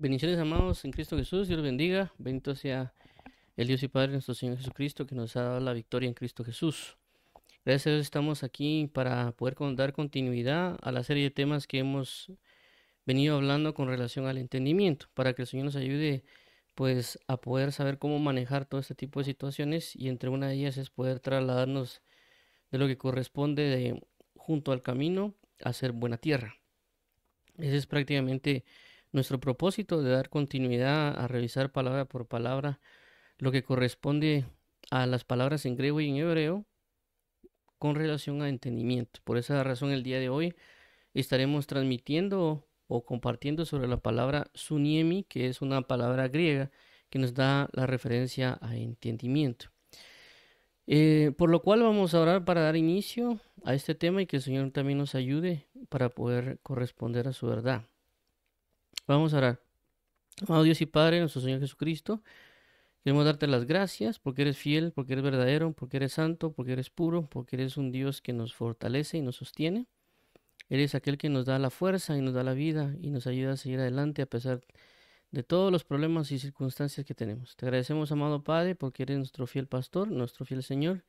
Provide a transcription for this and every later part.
Bendiciones, amados, en Cristo Jesús. Dios los bendiga. Bendito sea el Dios y Padre nuestro Señor Jesucristo, que nos ha dado la victoria en Cristo Jesús. Gracias a Dios estamos aquí para poder dar continuidad a la serie de temas que hemos venido hablando con relación al entendimiento, para que el Señor nos ayude pues a poder saber cómo manejar todo este tipo de situaciones, y entre una de ellas es poder trasladarnos de lo que corresponde junto al camino a ser buena tierra. Ese es prácticamente nuestro propósito, de dar continuidad a revisar palabra por palabra lo que corresponde a las palabras en griego y en hebreo con relación a entendimiento. Por esa razón, el día de hoy estaremos transmitiendo o compartiendo sobre la palabra suniemi, que es una palabra griega que nos da la referencia a entendimiento. Por lo cual vamos a orar para dar inicio a este tema y que el Señor también nos ayude para poder corresponder a su verdad. Vamos a orar. Amado Dios y Padre, nuestro Señor Jesucristo, queremos darte las gracias porque eres fiel, porque eres verdadero, porque eres santo, porque eres puro, porque eres un Dios que nos fortalece y nos sostiene. Eres aquel que nos da la fuerza y nos da la vida y nos ayuda a seguir adelante a pesar de todos los problemas y circunstancias que tenemos. Te agradecemos, amado Padre, porque eres nuestro fiel pastor, nuestro fiel Señor,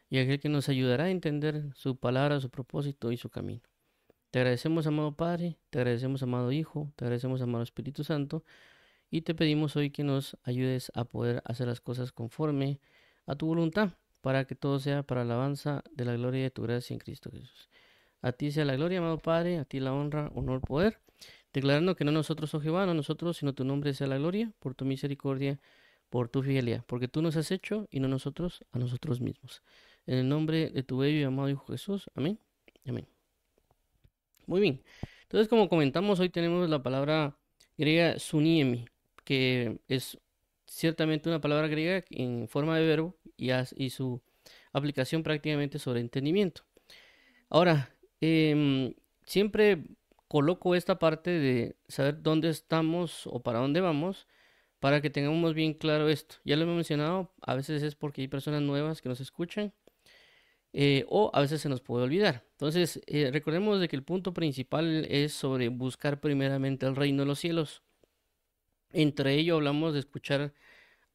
y aquel que nos ayudará a entender su palabra, su propósito y su camino. Te agradecemos, amado Padre, te agradecemos, amado Hijo, te agradecemos, amado Espíritu Santo, y te pedimos hoy que nos ayudes a poder hacer las cosas conforme a tu voluntad, para que todo sea para la alabanza de la gloria de tu gracia en Cristo Jesús. A ti sea la gloria, amado Padre, a ti la honra, honor, poder, declarando que no nosotros, oh Jehová, no nosotros, sino tu nombre sea la gloria, por tu misericordia, por tu fidelidad, porque tú nos has hecho y no nosotros a nosotros mismos. En el nombre de tu bello y amado Hijo Jesús, amén, amén. Muy bien, entonces como comentamos, hoy tenemos la palabra griega suniemi, que es ciertamente una palabra griega en forma de verbo y su aplicación prácticamente sobre entendimiento. Ahora, siempre coloco esta parte de saber dónde estamos o para dónde vamos, para que tengamos bien claro esto. Ya lo hemos mencionado, a veces es porque hay personas nuevas que nos escuchan, o a veces se nos puede olvidar. Entonces, recordemos de que el punto principal es sobre buscar primeramente el reino de los cielos. Entre ello hablamos de escuchar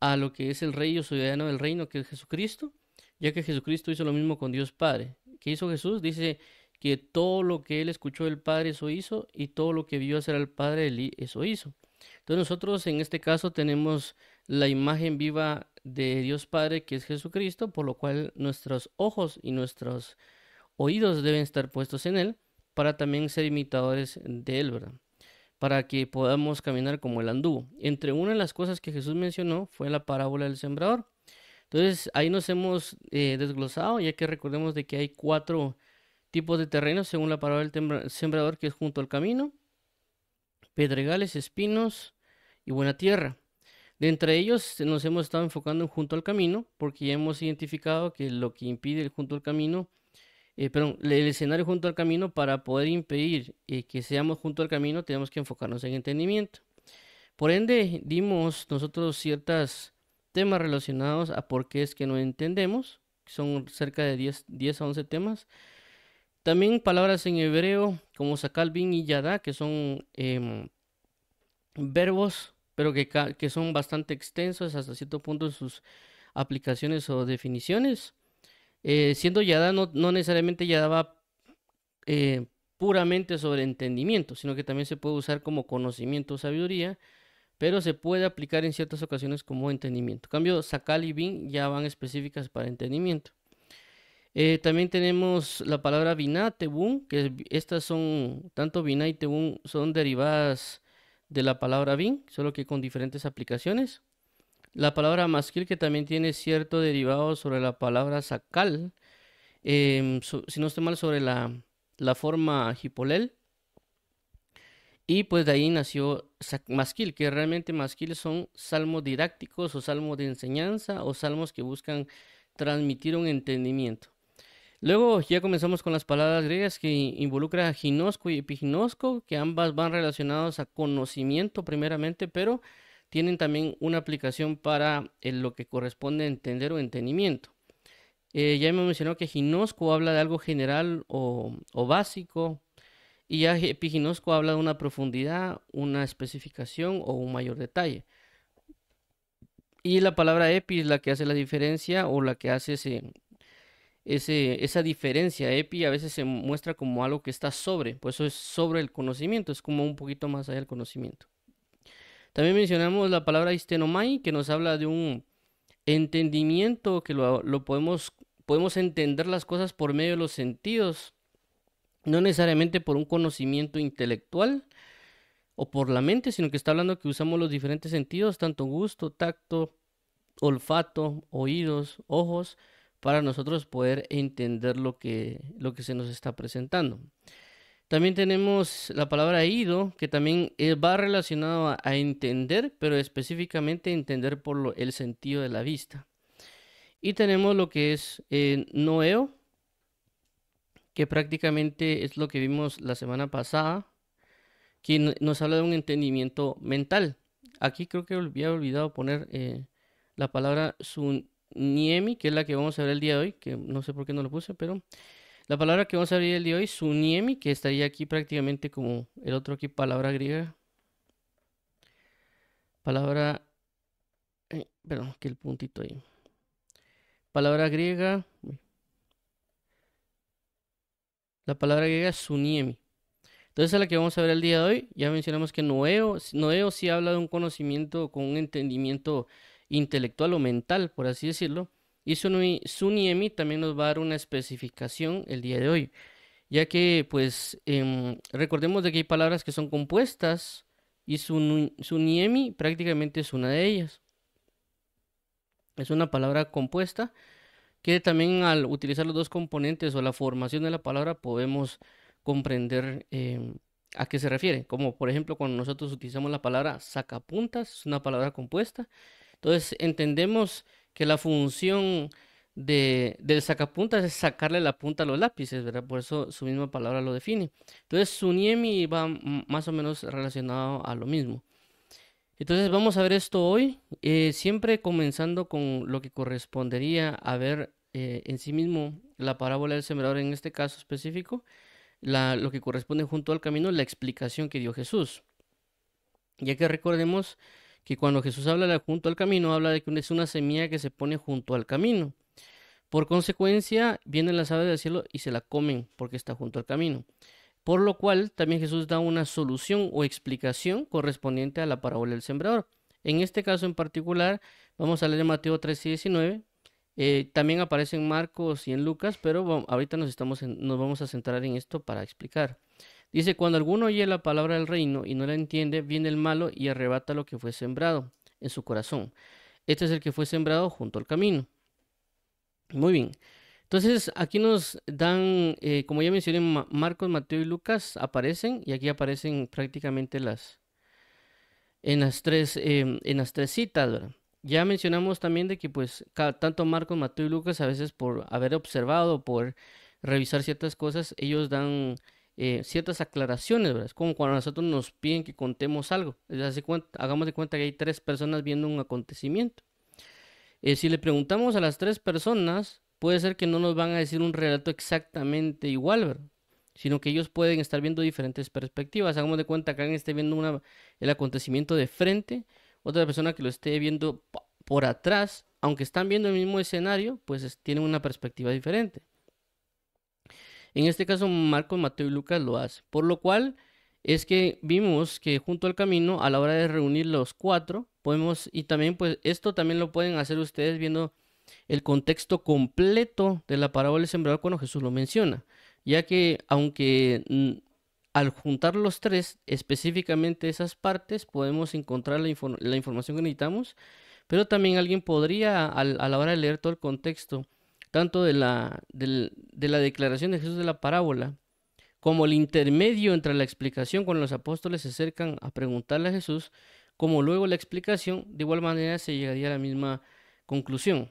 a lo que es el rey o ciudadano del reino, que es Jesucristo, ya que Jesucristo hizo lo mismo con Dios Padre. ¿Qué hizo Jesús? Dice que todo lo que él escuchó del Padre, eso hizo, y todo lo que vio hacer al Padre, eso hizo. Entonces nosotros en este caso tenemos la imagen viva de Dios Padre, que es Jesucristo, por lo cual nuestros ojos y nuestros oídos deben estar puestos en Él, para también ser imitadores de Él, ¿verdad? Para que podamos caminar como Él anduvo. Entre una de las cosas que Jesús mencionó fue la parábola del sembrador. Entonces ahí nos hemos desglosado, ya que recordemos de que hay 4 tipos de terrenos según la parábola del sembrador, que es junto al camino, pedregales, espinos y buena tierra. De entre ellos nos hemos estado enfocando en junto al camino, porque ya hemos identificado que lo que impide el junto al camino, perdón, el escenario junto al camino, para poder impedir que seamos junto al camino, tenemos que enfocarnos en entendimiento. Por ende, dimos nosotros ciertos temas relacionados a por qué es que no entendemos, son cerca de 10 a 11 temas. También palabras en hebreo como sakal, bin y yada, que son verbos, pero que son bastante extensos hasta cierto punto en sus aplicaciones o definiciones. Siendo yada, no necesariamente yada va eh, puramente sobre entendimiento, sino que también se puede usar como conocimiento o sabiduría, pero se puede aplicar en ciertas ocasiones como entendimiento. En cambio, sakal y bin ya van específicas para entendimiento. También tenemos la palabra binah, tebún, que estas son, tanto binah y tebún son derivadas de la palabra bin, solo que con diferentes aplicaciones. La palabra masquil, que también tiene cierto derivado sobre la palabra sakal, si no estoy mal, sobre la forma hipolel. Y pues de ahí nació masquil, que realmente masquil son salmos didácticos o salmos de enseñanza o salmos que buscan transmitir un entendimiento. Luego ya comenzamos con las palabras griegas que involucran ginosco y epiginosco, que ambas van relacionadas a conocimiento primeramente, pero tienen también una aplicación para lo que corresponde a entender o entendimiento. Ya hemos mencionado que ginosco habla de algo general o básico, y ya epiginosco habla de una profundidad, una especificación o un mayor detalle. Y la palabra epi es la que hace la diferencia o la que hace esa diferencia. Epi a veces se muestra como algo que está sobre, por eso es sobre el conocimiento, es como un poquito más allá del conocimiento. También mencionamos la palabra histenomai, que nos habla de un entendimiento, que lo podemos entender las cosas por medio de los sentidos, no necesariamente por un conocimiento intelectual o por la mente, sino que está hablando que usamos los diferentes sentidos, tanto gusto, tacto, olfato, oídos, ojos, para nosotros poder entender lo que se nos está presentando. También tenemos la palabra ido, que también va relacionado a entender, pero específicamente entender por el sentido de la vista. Y tenemos lo que es noeo, que prácticamente es lo que vimos la semana pasada, que nos habla de un entendimiento mental. Aquí creo que había olvidado poner la palabra suniemi, que es la que vamos a ver el día de hoy, que no sé por qué no lo puse, pero la palabra que vamos a ver el día de hoy, suniemi, que estaría aquí prácticamente como el otro aquí, palabra griega. Palabra, perdón, que el puntito ahí. Palabra griega, la palabra griega es suniemi. Entonces, a la que vamos a ver el día de hoy, ya mencionamos que Noeo sí habla de un conocimiento con un entendimiento intelectual o mental, por así decirlo. Y Suniemi también nos va a dar una especificación el día de hoy, ya que, pues, recordemos de que hay palabras que son compuestas y Suniemi prácticamente es una de ellas. Es una palabra compuesta que también al utilizar los dos componentes o la formación de la palabra podemos comprender a qué se refiere. Como por ejemplo cuando nosotros utilizamos la palabra sacapuntas, es una palabra compuesta. Entonces entendemos que la función del sacapuntas es sacarle la punta a los lápices, ¿verdad? Por eso su misma palabra lo define. Entonces suniemi va más o menos relacionado a lo mismo. Entonces vamos a ver esto hoy, siempre comenzando con lo que correspondería a ver en sí mismo la parábola del sembrador en este caso específico, lo que corresponde junto al camino, la explicación que dio Jesús. Ya que recordemos que cuando Jesús habla de junto al camino, habla de que es una semilla que se pone junto al camino. Por consecuencia, vienen las aves del cielo y se la comen porque está junto al camino. Por lo cual, también Jesús da una solución o explicación correspondiente a la parábola del sembrador. En este caso en particular, vamos a leer Mateo 13 y 19. También aparece en Marcos y en Lucas, pero ahorita nos vamos a centrar en esto para explicar. Dice, cuando alguno oye la palabra del reino y no la entiende, viene el malo y arrebata lo que fue sembrado en su corazón. Este es el que fue sembrado junto al camino. Muy bien. Entonces, aquí nos dan, como ya mencioné, Marcos, Mateo y Lucas aparecen, y aquí aparecen prácticamente en las tres citas, ¿verdad? Ya mencionamos también de que pues tanto Marcos, Mateo y Lucas a veces por haber observado, por revisar ciertas cosas, ellos dan ciertas aclaraciones, ¿verdad? Es como cuando a nosotros nos piden que contemos algo. Hagamos de cuenta que hay tres personas viendo un acontecimiento. Si le preguntamos a las tres personas, puede ser que no nos van a decir un relato exactamente igual, ¿verdad? Sino que ellos pueden estar viendo diferentes perspectivas. Hagamos de cuenta que alguien esté viendo el acontecimiento de frente, otra persona que lo esté viendo por atrás, aunque están viendo el mismo escenario, pues tienen una perspectiva diferente. En este caso, Marcos, Mateo y Lucas lo hacen. Por lo cual es que vimos que junto al camino, a la hora de reunir los cuatro, y también pues esto también lo pueden hacer ustedes viendo el contexto completo de la parábola del sembrador cuando Jesús lo menciona, ya que aunque al juntar los tres, específicamente esas partes, podemos encontrar la información que necesitamos, pero también alguien podría, a la hora de leer todo el contexto, tanto de la declaración de Jesús de la parábola, como el intermedio entre la explicación cuando los apóstoles se acercan a preguntarle a Jesús, como luego la explicación, de igual manera se llegaría a la misma conclusión.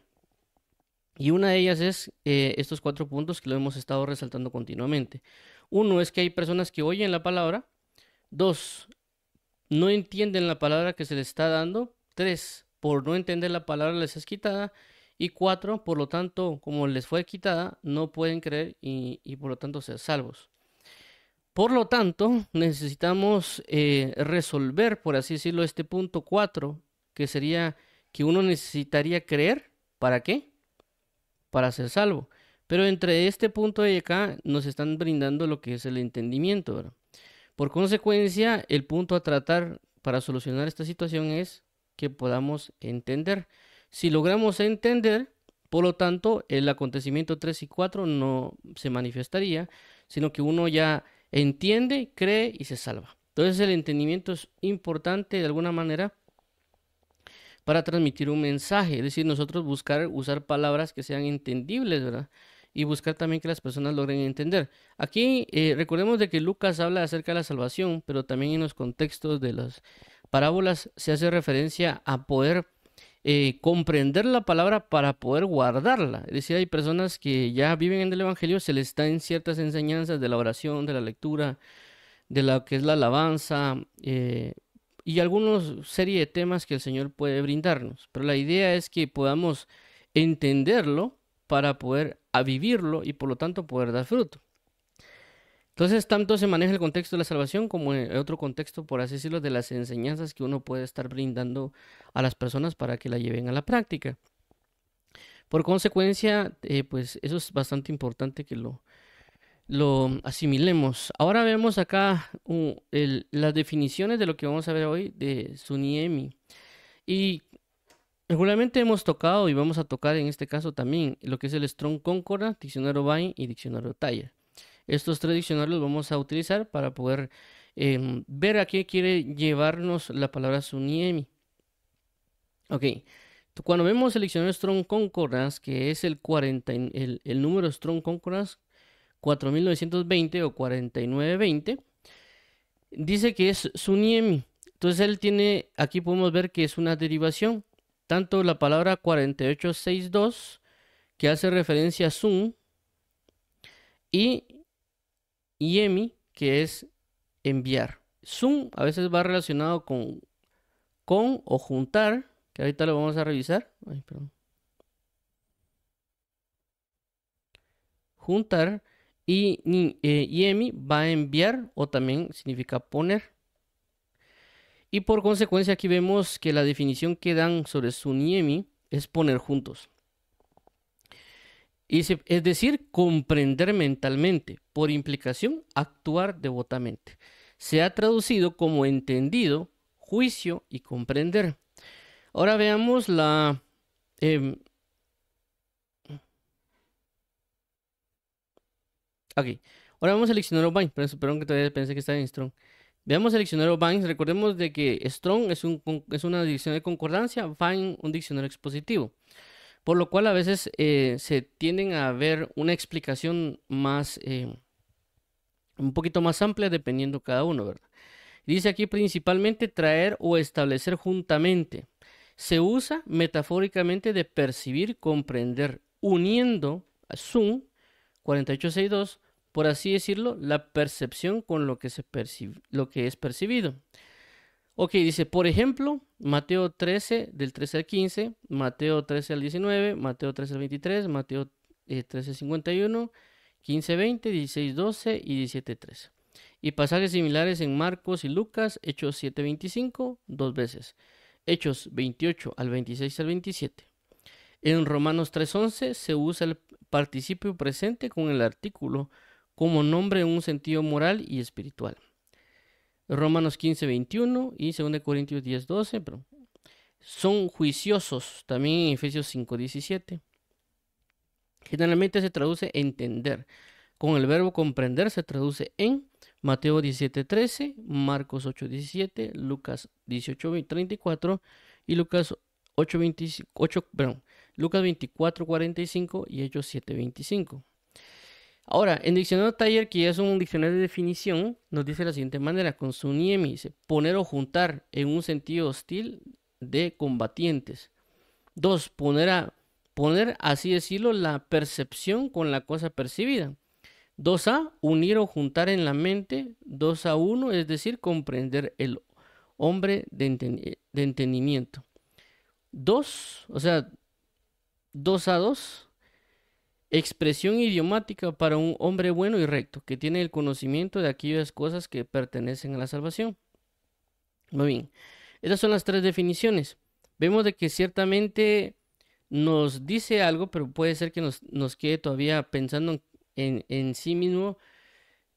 Y una de ellas es estos 4 puntos que lo hemos estado resaltando continuamente. Uno es que hay personas que oyen la palabra. 2, no entienden la palabra que se les está dando. 3, por no entender la palabra les es quitada. Y 4, por lo tanto, como les fue quitada, no pueden creer y por lo tanto ser salvos. Por lo tanto, necesitamos resolver, por así decirlo, este punto 4, que sería que uno necesitaría creer. ¿Para qué? Para ser salvo. Pero entre este punto de acá nos están brindando lo que es el entendimiento, ¿verdad? Por consecuencia, el punto a tratar para solucionar esta situación es que podamos entender. Si logramos entender, por lo tanto, el acontecimiento 3 y 4 no se manifestaría, sino que uno ya entiende, cree y se salva. Entonces el entendimiento es importante de alguna manera para transmitir un mensaje, es decir, nosotros buscar usar palabras que sean entendibles, ¿verdad? Y buscar también que las personas logren entender. Aquí recordemos de que Lucas habla acerca de la salvación, pero también en los contextos de las parábolas se hace referencia a poder comprender la palabra para poder guardarla. Es decir, hay personas que ya viven en el Evangelio, se les dan ciertas enseñanzas de la oración, de la lectura, de lo que es la alabanza, y algunos serie de temas que el Señor puede brindarnos. Pero la idea es que podamos entenderlo para poder vivirlo y por lo tanto poder dar fruto. Entonces, tanto se maneja el contexto de la salvación como en otro contexto, por así decirlo, de las enseñanzas que uno puede estar brindando a las personas para que la lleven a la práctica. Por consecuencia, pues eso es bastante importante que lo asimilemos. Ahora vemos acá las definiciones de lo que vamos a ver hoy de Suniemi. Y regularmente hemos tocado y vamos a tocar en este caso también lo que es el Strong Concordance, Diccionario Vine y Diccionario Thayer. Estos tres diccionarios los vamos a utilizar para poder ver a qué quiere llevarnos la palabra Suniemi. Ok, cuando vemos el diccionario Strong Concordance, que es el número Strong Concordance 4920 o 4920, dice que es Suniemi. Entonces él tiene, aquí podemos ver que es una derivación. Tanto la palabra 4862, que hace referencia a Sun, y Yemi, que es enviar. Sun a veces va relacionado con o juntar, que ahorita lo vamos a revisar. Ay, perdón. Juntar. Y Yemi va a enviar o también significa poner. Y por consecuencia aquí vemos que la definición que dan sobre Suniemi es poner juntos. Es decir, comprender mentalmente, por implicación, actuar devotamente. Se ha traducido como entendido, juicio y comprender. Ahora veamos la... ok, ahora vamos al diccionario Vine, perdón que todavía pensé que estaba en Strong. Veamos el diccionario Vine, recordemos de que Strong es una diccionario de concordancia, Vine un diccionario expositivo. Por lo cual a veces se tienden a ver una explicación más, un poquito más amplia dependiendo cada uno, ¿verdad? Dice aquí principalmente traer o establecer juntamente. Se usa metafóricamente de percibir, comprender, uniendo a Sun 4862, por así decirlo, la percepción con lo que es percibido. Ok, dice, por ejemplo, Mateo 13, del 13 al 15, Mateo 13 al 19, Mateo 13 al 23, Mateo 13 al 51, 15, 20, 16, 12 y 17, 13. Y pasajes similares en Marcos y Lucas, Hechos 7, 25, dos veces. Hechos 28 al 26 al 27. En Romanos 3, 11 se usa el participio presente con el artículo como nombre en un sentido moral y espiritual. Romanos 15, 21 y 2 Corintios 10, 12, pero son juiciosos, también en Efesios 5, 17. Generalmente se traduce entender. Con el verbo comprender se traduce en Mateo 17, 13, Marcos 8, 17, Lucas 18, 34 y Lucas 8, 28, Lucas 24, 45 y Hechos 7, 25. Ahora, en Diccionario Thayer, que ya es un diccionario de definición, nos dice de la siguiente manera, con Suniemi, dice, poner o juntar en un sentido hostil de combatientes. 2, poner, así decirlo, la percepción con la cosa percibida. 2a, unir o juntar en la mente. 2a1, es decir, comprender el hombre de entendimiento. 2, o sea, 2a2, expresión idiomática para un hombre bueno y recto, que tiene el conocimiento de aquellas cosas que pertenecen a la salvación. Muy bien, esas son las tres definiciones. Vemos de que ciertamente nos dice algo, pero puede ser que nos quede todavía pensando en sí mismo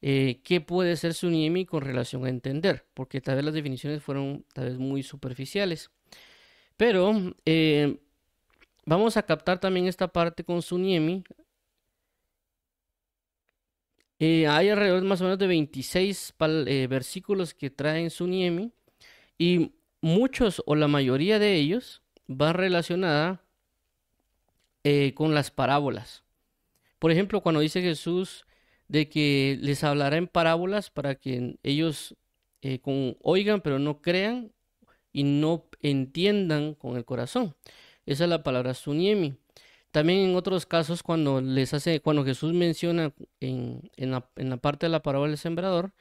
qué puede ser Suniemi con relación a entender, porque tal vez las definiciones fueron tal vez muy superficiales. Pero vamos a captar también esta parte con Suniemi. Hay alrededor más o menos de 26 versículos que traen Suniemi y muchos o la mayoría de ellos van relacionada con las parábolas. Por ejemplo, cuando dice Jesús de que les hablará en parábolas para que ellos oigan pero no crean y no entiendan con el corazón. Esa es la palabra Suniemi. También en otros casos cuando Jesús menciona en la parte de la parábola del sembrador,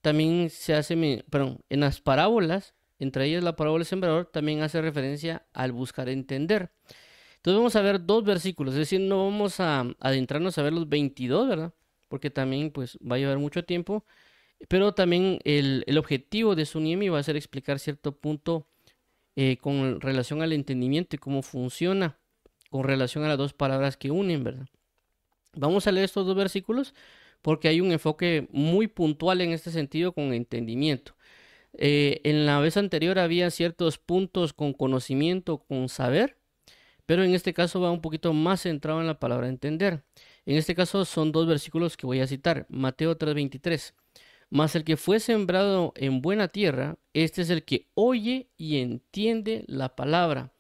también se hace, perdón, en las parábolas, entre ellas la parábola del sembrador, también hace referencia al buscar entender. Entonces vamos a ver dos versículos, es decir, no vamos a adentrarnos a ver los 22, ¿verdad? Porque también pues va a llevar mucho tiempo, pero también el objetivo de Suniemi va a ser explicar cierto punto con relación al entendimiento y cómo funciona con relación a las dos palabras que unen, ¿verdad? Vamos a leer estos dos versículos porque hay un enfoque muy puntual en este sentido con entendimiento. En la vez anterior había ciertos puntos con conocimiento, con saber, pero en este caso va un poquito más centrado en la palabra entender. En este caso son dos versículos que voy a citar. Mateo 3:23. Mas el que fue sembrado en buena tierra, este es el que oye y entiende la palabra,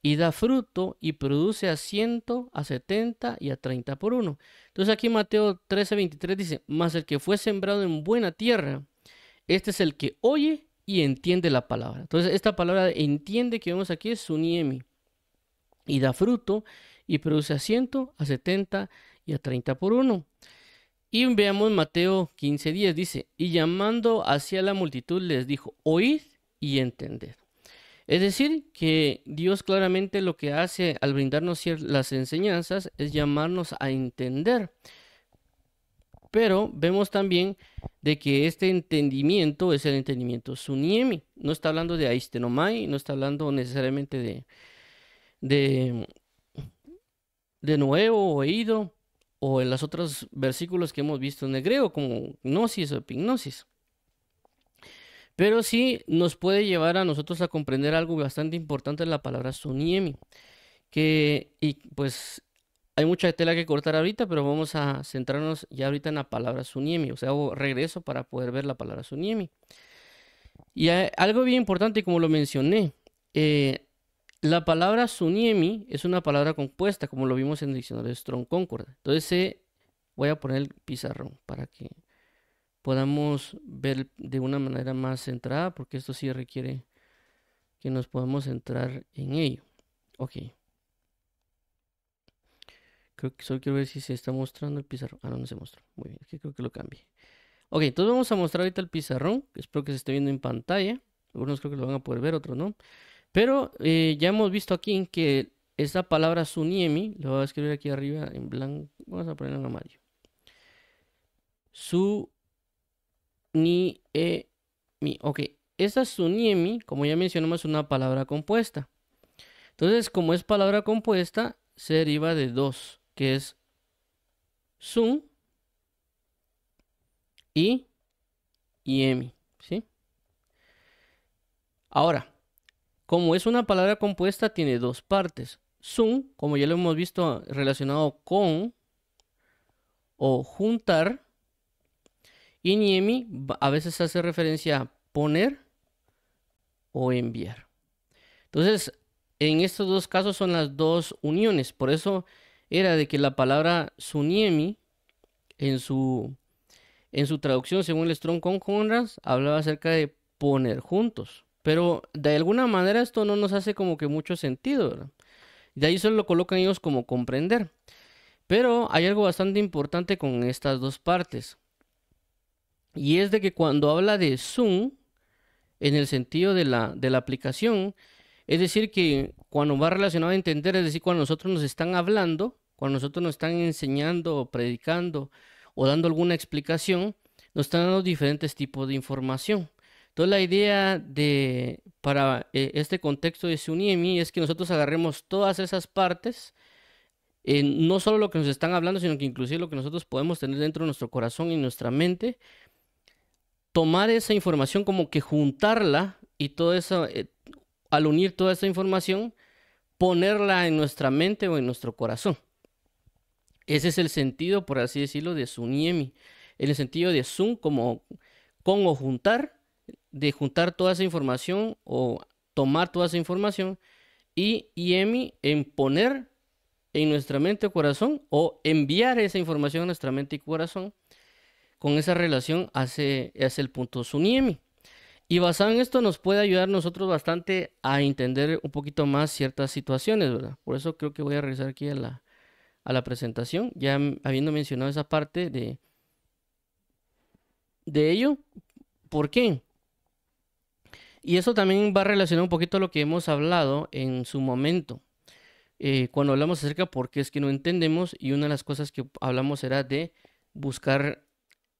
y da fruto y produce a 100, a 70 y a 30 por uno. Entonces aquí Mateo 13:23 dice, mas el que fue sembrado en buena tierra, este es el que oye y entiende la palabra. Entonces esta palabra entiende que vemos aquí es Suniemi, y da fruto y produce a 100, a 70 y a 30 por uno. Y veamos Mateo 15:10, dice, y llamando hacia la multitud les dijo, oíd y entended. Es decir, que Dios claramente lo que hace al brindarnos las enseñanzas es llamarnos a entender. Pero vemos también de que este entendimiento es el entendimiento Suniemi. No está hablando de aistenomai, no está hablando necesariamente de, de nuevo, oído, o en los otros versículos que hemos visto en el griego, como gnosis o epignosis. Pero sí nos puede llevar a nosotros a comprender algo bastante importante en la palabra Suniemi, y pues hay mucha tela que cortar ahorita, pero vamos a centrarnos ya ahorita en la palabra Suniemi, o sea, hago regreso para poder ver la palabra Suniemi. Y algo bien importante, como lo mencioné, la palabra Suniemi es una palabra compuesta, como lo vimos en el diccionario de Strong Concord. Entonces voy a poner el pizarrón para que podamos ver de una manera más centrada, porque esto sí requiere que nos podamos centrar en ello. Ok. Creo que solo quiero ver si se está mostrando el pizarrón. Ah, no se mostró. Muy bien, es que creo que lo cambié. Ok, entonces vamos a mostrar ahorita el pizarrón. Espero que se esté viendo en pantalla. Algunos creo que lo van a poder ver, otros no. Pero ya hemos visto aquí que esta palabra Suniemi, lo voy a escribir aquí arriba en blanco. Vamos a ponerlo en amarillo. Suniemi. Ok, esta Suniemi, como ya mencionamos, es una palabra compuesta. Entonces, como es palabra compuesta, se deriva de dos, que es sun y emi, ¿sí? Ahora, como es una palabra compuesta, tiene dos partes. Sun, como ya lo hemos visto relacionado con o juntar, y niemi a veces hace referencia a poner o enviar. Entonces, en estos dos casos son las dos uniones. Por eso era de que la palabra suniemi en su traducción, según el Strong Concordance, hablaba acerca de poner juntos. Pero de alguna manera esto no nos hace como que mucho sentido, ¿verdad? De ahí solo lo colocan ellos como comprender. Pero hay algo bastante importante con estas dos partes. Y es de que cuando habla de Zoom, en el sentido de la aplicación, es decir, que cuando va relacionado a entender, es decir, cuando nosotros nos están hablando, Cuando nosotros nos están enseñando o predicando o dando alguna explicación, nos están dando diferentes tipos de información. Entonces la idea para este contexto de Suniemi es que nosotros agarremos todas esas partes, no solo lo que nos están hablando, sino que inclusive lo que nosotros podemos tener dentro de nuestro corazón y nuestra mente, tomar esa información como que juntarla y todo eso, al unir toda esa información, ponerla en nuestra mente o en nuestro corazón. Ese es el sentido, por así decirlo, de Suniemi. En el sentido de Sun como con o juntar, de juntar toda esa información o tomar toda esa información, y Yemi en poner en nuestra mente o corazón o enviar esa información a nuestra mente y corazón. Con esa relación hace el punto Suniemi. Y basado en esto nos puede ayudar nosotros bastante a entender un poquito más ciertas situaciones, ¿verdad? Por eso creo que voy a regresar aquí a la presentación, ya habiendo mencionado esa parte de ello. ¿Por qué? Y eso también va relacionado un poquito a lo que hemos hablado en su momento, cuando hablamos acerca de por qué es que no entendemos, y una de las cosas que hablamos era de buscar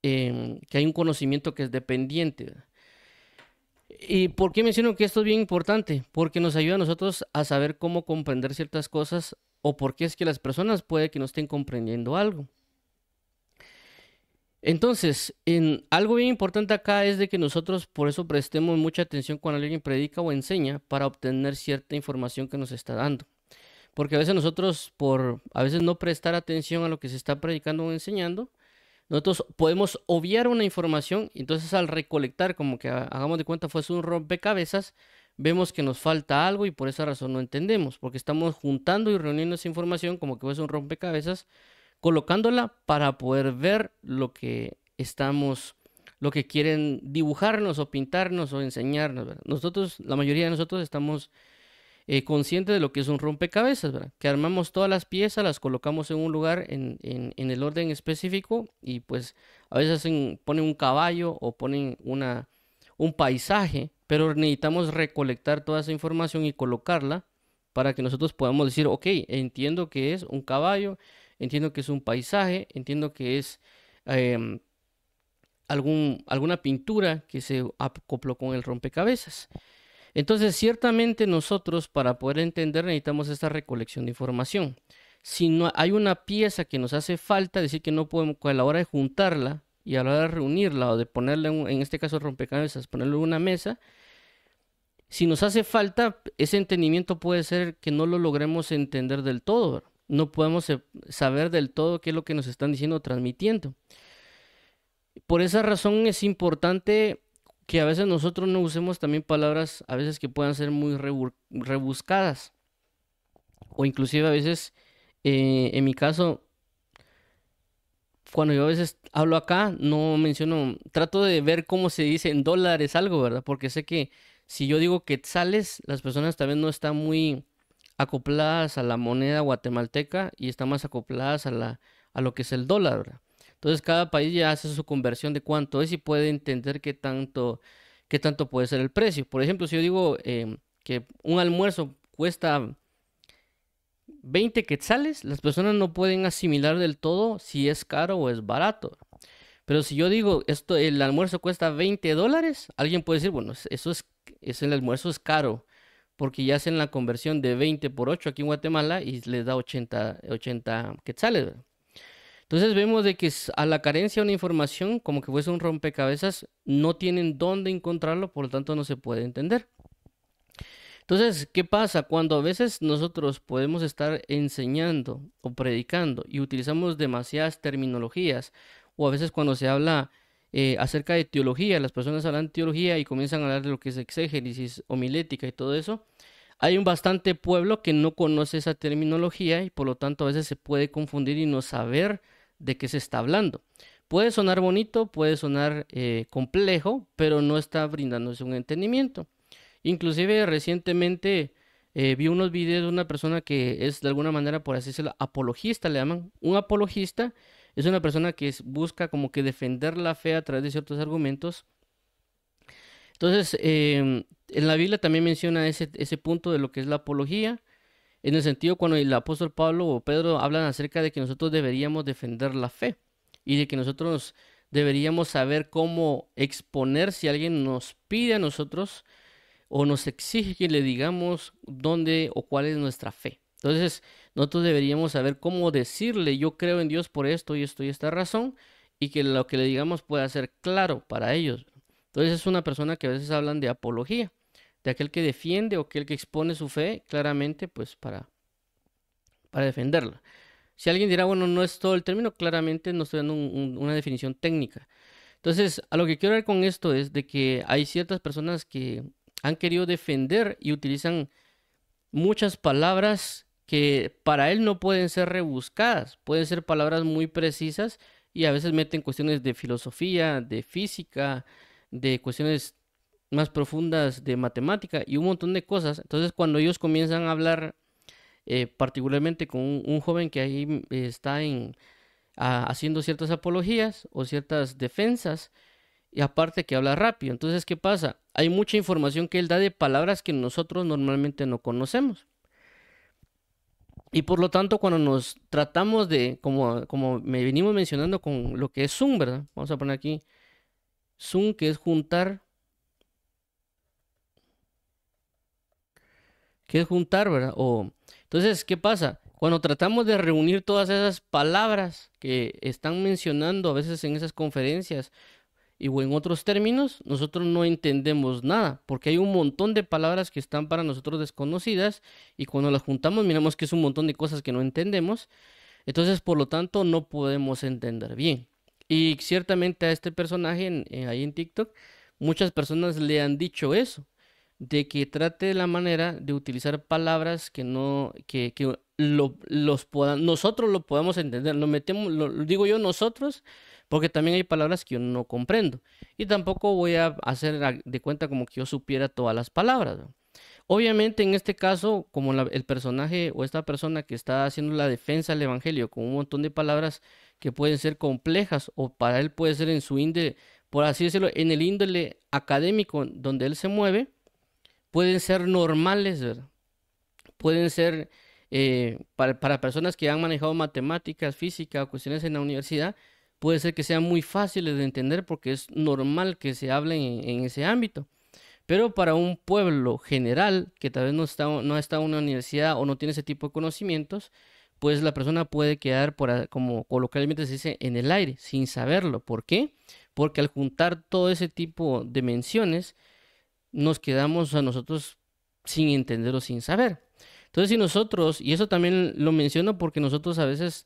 que hay un conocimiento que es dependiente, ¿verdad? ¿Y por qué menciono que esto es bien importante? Porque nos ayuda a nosotros a saber cómo comprender ciertas cosas o por qué es que las personas puede que no estén comprendiendo algo. Entonces, algo bien importante acá es de que nosotros por eso prestemos mucha atención cuando alguien predica o enseña para obtener cierta información que nos está dando. Porque a veces nosotros, por a veces no prestar atención a lo que se está predicando o enseñando, nosotros podemos obviar una información, y entonces al recolectar, como que hagamos de cuenta fuese un rompecabezas, vemos que nos falta algo y por esa razón no entendemos, porque estamos juntando y reuniendo esa información como que fuese un rompecabezas, colocándola para poder ver lo que quieren dibujarnos o pintarnos o enseñarnos, ¿verdad? Nosotros, la mayoría de nosotros estamos conscientes de lo que es un rompecabezas, ¿verdad? Que armamos todas las piezas, las colocamos en un lugar en el orden específico, y pues a veces ponen un caballo o ponen un paisaje, pero necesitamos recolectar toda esa información y colocarla para que nosotros podamos decir, ok, entiendo que es un caballo, entiendo que es un paisaje, entiendo que es em, alguna pintura que se acopló con el rompecabezas. Entonces, ciertamente nosotros para poder entender necesitamos esta recolección de información. Si no hay una pieza que nos hace falta, decir que no podemos, a la hora de juntarla y a la hora de reunirla o de ponerla en este caso rompecabezas, ponerlo en una mesa, si nos hace falta, ese entendimiento puede ser que no lo logremos entender del todo, ¿verdad? No podemos saber del todo qué es lo que nos están diciendo o transmitiendo. Por esa razón es importante que a veces nosotros no usemos también palabras a veces que puedan ser muy rebuscadas, o inclusive a veces, en mi caso, cuando yo a veces hablo acá, no menciono, trato de ver cómo se dice en dólares algo, ¿verdad? Porque sé que si yo digo quetzales, las personas también no están muy acopladas a la moneda guatemalteca y están más acopladas a lo que es el dólar, ¿verdad? Entonces cada país ya hace su conversión de cuánto es y puede entender qué tanto puede ser el precio. Por ejemplo, si yo digo que un almuerzo cuesta 20 quetzales, las personas no pueden asimilar del todo si es caro o es barato. Pero si yo digo el almuerzo cuesta $20, alguien puede decir, bueno, el almuerzo es caro, porque ya hacen la conversión de 20 por 8 aquí en Guatemala y les da 80 quetzales, ¿verdad? Entonces vemos de que a la carencia de una información, como que fuese un rompecabezas, no tienen dónde encontrarlo, por lo tanto no se puede entender. Entonces, ¿qué pasa? Cuando a veces nosotros podemos estar enseñando o predicando y utilizamos demasiadas terminologías, o a veces cuando se habla acerca de teología, las personas hablan de teología y comienzan a hablar de lo que es exégesis, homilética y todo eso, hay un bastante pueblo que no conoce esa terminología y por lo tanto a veces se puede confundir y no saber de qué se está hablando. Puede sonar bonito, puede sonar complejo, pero no está brindándose un entendimiento. Inclusive recientemente vi unos videos de una persona que es de alguna manera, por así decirlo, apologista, le llaman. Un apologista es una persona que busca como que defender la fe a través de ciertos argumentos. Entonces, en la Biblia también menciona ese punto de lo que es la apología. en el sentido cuando el apóstol Pablo o Pedro hablan acerca de que nosotros deberíamos defender la fe y de que nosotros deberíamos saber cómo exponer si alguien nos pide a nosotros o nos exige que le digamos dónde o cuál es nuestra fe. Entonces, nosotros deberíamos saber cómo decirle, yo creo en Dios por esto y esto y esta razón, y que lo que le digamos pueda ser claro para ellos. Entonces, es una persona que a veces hablan de apología, de aquel que defiende o aquel que expone su fe claramente, pues para defenderla. Si alguien dirá, bueno, no es todo el término, claramente no estoy dando una definición técnica. Entonces, a lo que quiero ver con esto es de que hay ciertas personas que han querido defender y utilizan muchas palabras que para él no pueden ser rebuscadas, pueden ser palabras muy precisas y a veces meten cuestiones de filosofía, de física, de cuestiones más profundas de matemática y un montón de cosas. Entonces, cuando ellos comienzan a hablar, particularmente con un joven que ahí está haciendo ciertas apologías o ciertas defensas, y aparte que habla rápido. Entonces, ¿qué pasa? Hay mucha información que él da de palabras que nosotros normalmente no conocemos. Y por lo tanto, cuando nos tratamos de, como me venimos mencionando con lo que es Zoom, ¿verdad? Vamos a poner aquí Zoom, que es juntar, ¿verdad? Entonces, ¿qué pasa? Cuando tratamos de reunir todas esas palabras que están mencionando a veces en esas conferencias, y o en otros términos, nosotros no entendemos nada, porque hay un montón de palabras que están para nosotros desconocidas y cuando las juntamos miramos que es un montón de cosas que no entendemos, entonces por lo tanto no podemos entender bien. Y ciertamente a este personaje ahí en TikTok, muchas personas le han dicho eso, de que trate la manera de utilizar palabras que no, que nosotros lo podamos entender, lo metemos, lo digo yo nosotros, porque también hay palabras que yo no comprendo. Y tampoco voy a hacer de cuenta como que yo supiera todas las palabras, ¿no? Obviamente en este caso, como el personaje o esta persona que está haciendo la defensa del evangelio con un montón de palabras que pueden ser complejas o para él puede ser en su índole, por así decirlo, en el índole académico donde él se mueve, pueden ser normales, ¿verdad? Pueden ser para personas que han manejado matemáticas, física o cuestiones en la universidad, puede ser que sean muy fáciles de entender porque es normal que se hable en ese ámbito. Pero para un pueblo general que tal vez no ha estado en una universidad o no tiene ese tipo de conocimientos, pues la persona puede quedar, como coloquialmente se dice, en el aire, sin saberlo. ¿Por qué? Porque al juntar todo ese tipo de menciones, nos quedamos a nosotros sin entender o sin saber. Entonces, si nosotros, y eso también lo menciono porque nosotros a veces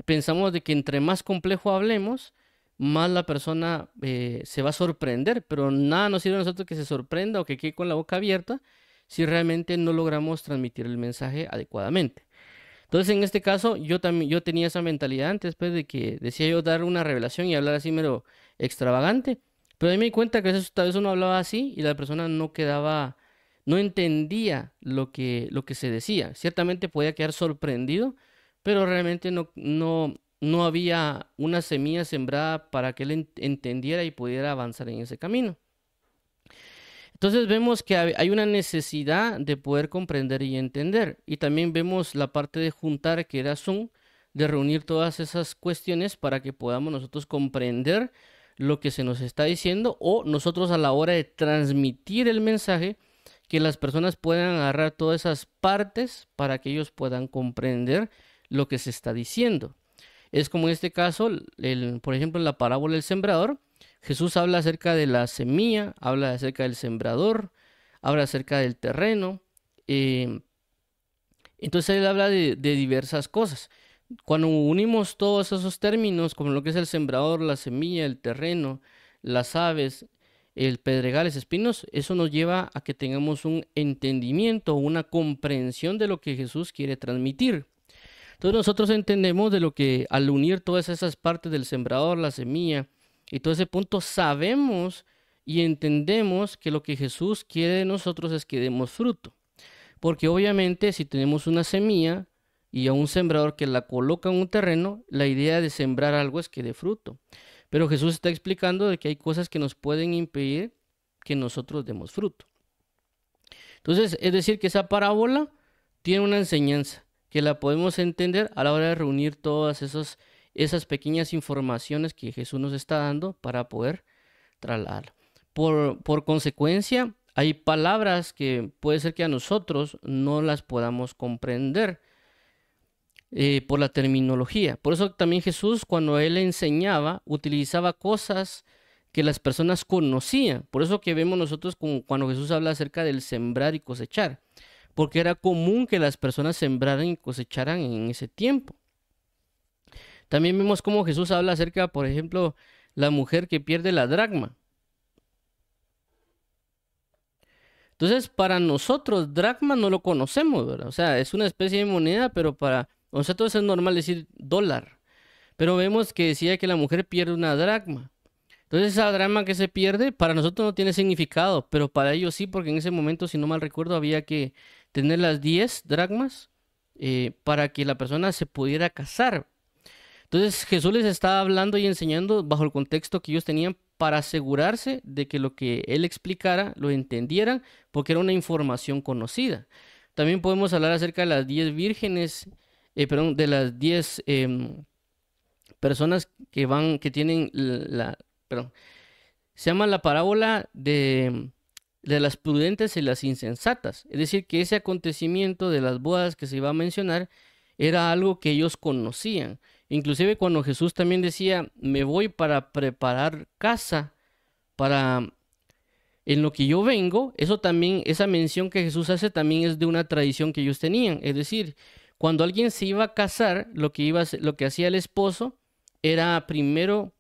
pensamos de que entre más complejo hablemos, más la persona se va a sorprender, pero nada nos sirve a nosotros que se sorprenda o que quede con la boca abierta si realmente no logramos transmitir el mensaje adecuadamente. Entonces, en este caso, yo tenía esa mentalidad antes, pues, de que decía yo dar una revelación y hablar así mero extravagante, pero ahí me di cuenta que a veces, tal vez uno hablaba así y la persona no quedaba, no entendía lo que se decía. Ciertamente podía quedar sorprendido, pero realmente no había una semilla sembrada para que él entendiera y pudiera avanzar en ese camino. Entonces vemos que hay una necesidad de poder comprender y entender. Y también vemos la parte de juntar, que era Zoom, de reunir todas esas cuestiones para que podamos nosotros comprender lo que se nos está diciendo o nosotros a la hora de transmitir el mensaje, que las personas puedan agarrar todas esas partes para que ellos puedan comprender lo que se está diciendo. Es como en este caso, por ejemplo, en la parábola del sembrador, Jesús habla acerca de la semilla, habla acerca del sembrador, habla acerca del terreno. eh, entonces él habla de diversas cosas. Cuando unimos todos esos términos, como lo que es el sembrador, la semilla, el terreno, las aves, el pedregales, espinos, eso nos lleva a que tengamos un entendimiento, una comprensión de lo que Jesús quiere transmitir. Entonces nosotros entendemos de lo que al unir todas esas partes del sembrador, la semilla y todo ese punto, sabemos y entendemos que lo que Jesús quiere de nosotros es que demos fruto. Porque obviamente si tenemos una semilla y a un sembrador que la coloca en un terreno, la idea de sembrar algo es que dé fruto. Pero Jesús está explicando de que hay cosas que nos pueden impedir que nosotros demos fruto. Entonces, es decir, que esa parábola tiene una enseñanza que la podemos entender a la hora de reunir todas esas pequeñas informaciones que Jesús nos está dando para poder trasladarlo. Por consecuencia, hay palabras que puede ser que a nosotros no las podamos comprender por la terminología. Por eso también Jesús, cuando él enseñaba, utilizaba cosas que las personas conocían. Por eso que vemos nosotros cuando Jesús habla acerca del sembrar y cosechar, porque era común que las personas sembraran y cosecharan en ese tiempo. También vemos cómo Jesús habla acerca, por ejemplo, la mujer que pierde la dracma. Entonces, para nosotros, dracma no lo conocemos, ¿verdad? O sea, es una especie de moneda, pero para nosotros es normal decir dólar. Pero vemos que decía que la mujer pierde una dracma. Entonces, esa dracma que se pierde, para nosotros no tiene significado, pero para ellos sí, porque en ese momento, si no mal recuerdo, había que tener las 10 dracmas para que la persona se pudiera casar. Entonces Jesús les estaba hablando y enseñando bajo el contexto que ellos tenían para asegurarse de que lo que él explicara lo entendieran, porque era una información conocida. También podemos hablar acerca de las 10 vírgenes, de las 10 personas que tienen se llama la parábola de las prudentes y las insensatas. Es decir, que ese acontecimiento de las bodas que se iba a mencionar era algo que ellos conocían. Inclusive cuando Jesús también decía, me voy para preparar casa para en lo que yo vengo, eso también, esa mención que Jesús hace también es de una tradición que ellos tenían. Es decir, cuando alguien se iba a casar, lo que hacía el esposo era primero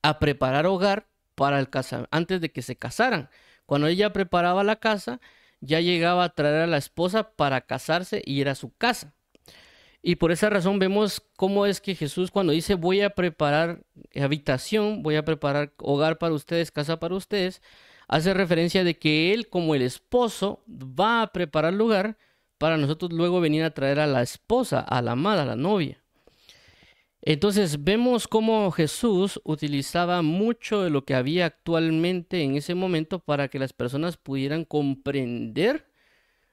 a preparar hogar para el antes de que se casaran. Cuando ella preparaba la casa, ya llegaba a traer a la esposa para casarse y era su casa. Y por esa razón vemos cómo es que Jesús cuando dice voy a preparar habitación, voy a preparar hogar para ustedes, casa para ustedes, hace referencia de que Él como el esposo va a preparar lugar para nosotros luego venir a traer a la esposa, a la amada, a la novia. Entonces vemos cómo Jesús utilizaba mucho de lo que había actualmente en ese momento para que las personas pudieran comprender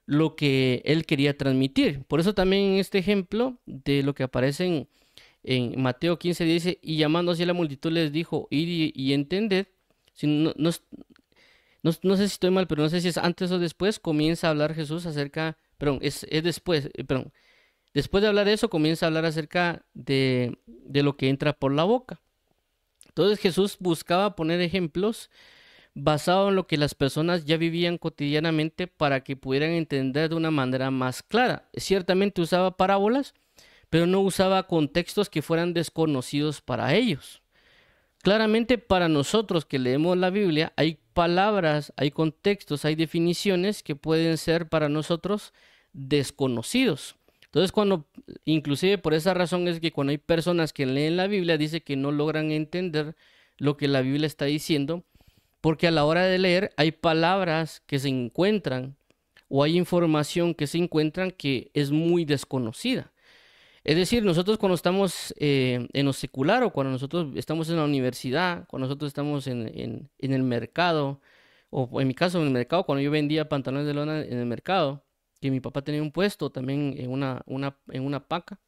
lo que él quería transmitir. Por eso también en este ejemplo de lo que aparece en Mateo 15 dice, y llamando así a la multitud les dijo, id y entended. Si no sé si estoy mal, pero no sé si es antes o después, comienza a hablar Jesús acerca, perdón, es después, perdón. Después de hablar de eso, comienza a hablar acerca de lo que entra por la boca. Entonces Jesús buscaba poner ejemplos basado en lo que las personas ya vivían cotidianamente para que pudieran entender de una manera más clara. Ciertamente usaba parábolas, pero no usaba contextos que fueran desconocidos para ellos. Claramente para nosotros que leemos la Biblia hay palabras, hay contextos, hay definiciones que pueden ser para nosotros desconocidos. Entonces inclusive por esa razón es que cuando hay personas que leen la Biblia dice que no logran entender lo que la Biblia está diciendo, porque a la hora de leer hay palabras que se encuentran o hay información que se encuentran que es muy desconocida. Es decir, nosotros cuando estamos en lo secular o cuando nosotros estamos en la universidad, cuando nosotros estamos en el mercado, o en mi caso en el mercado, cuando yo vendía pantalones de lona en el mercado, que mi papá tenía un puesto también en una paca.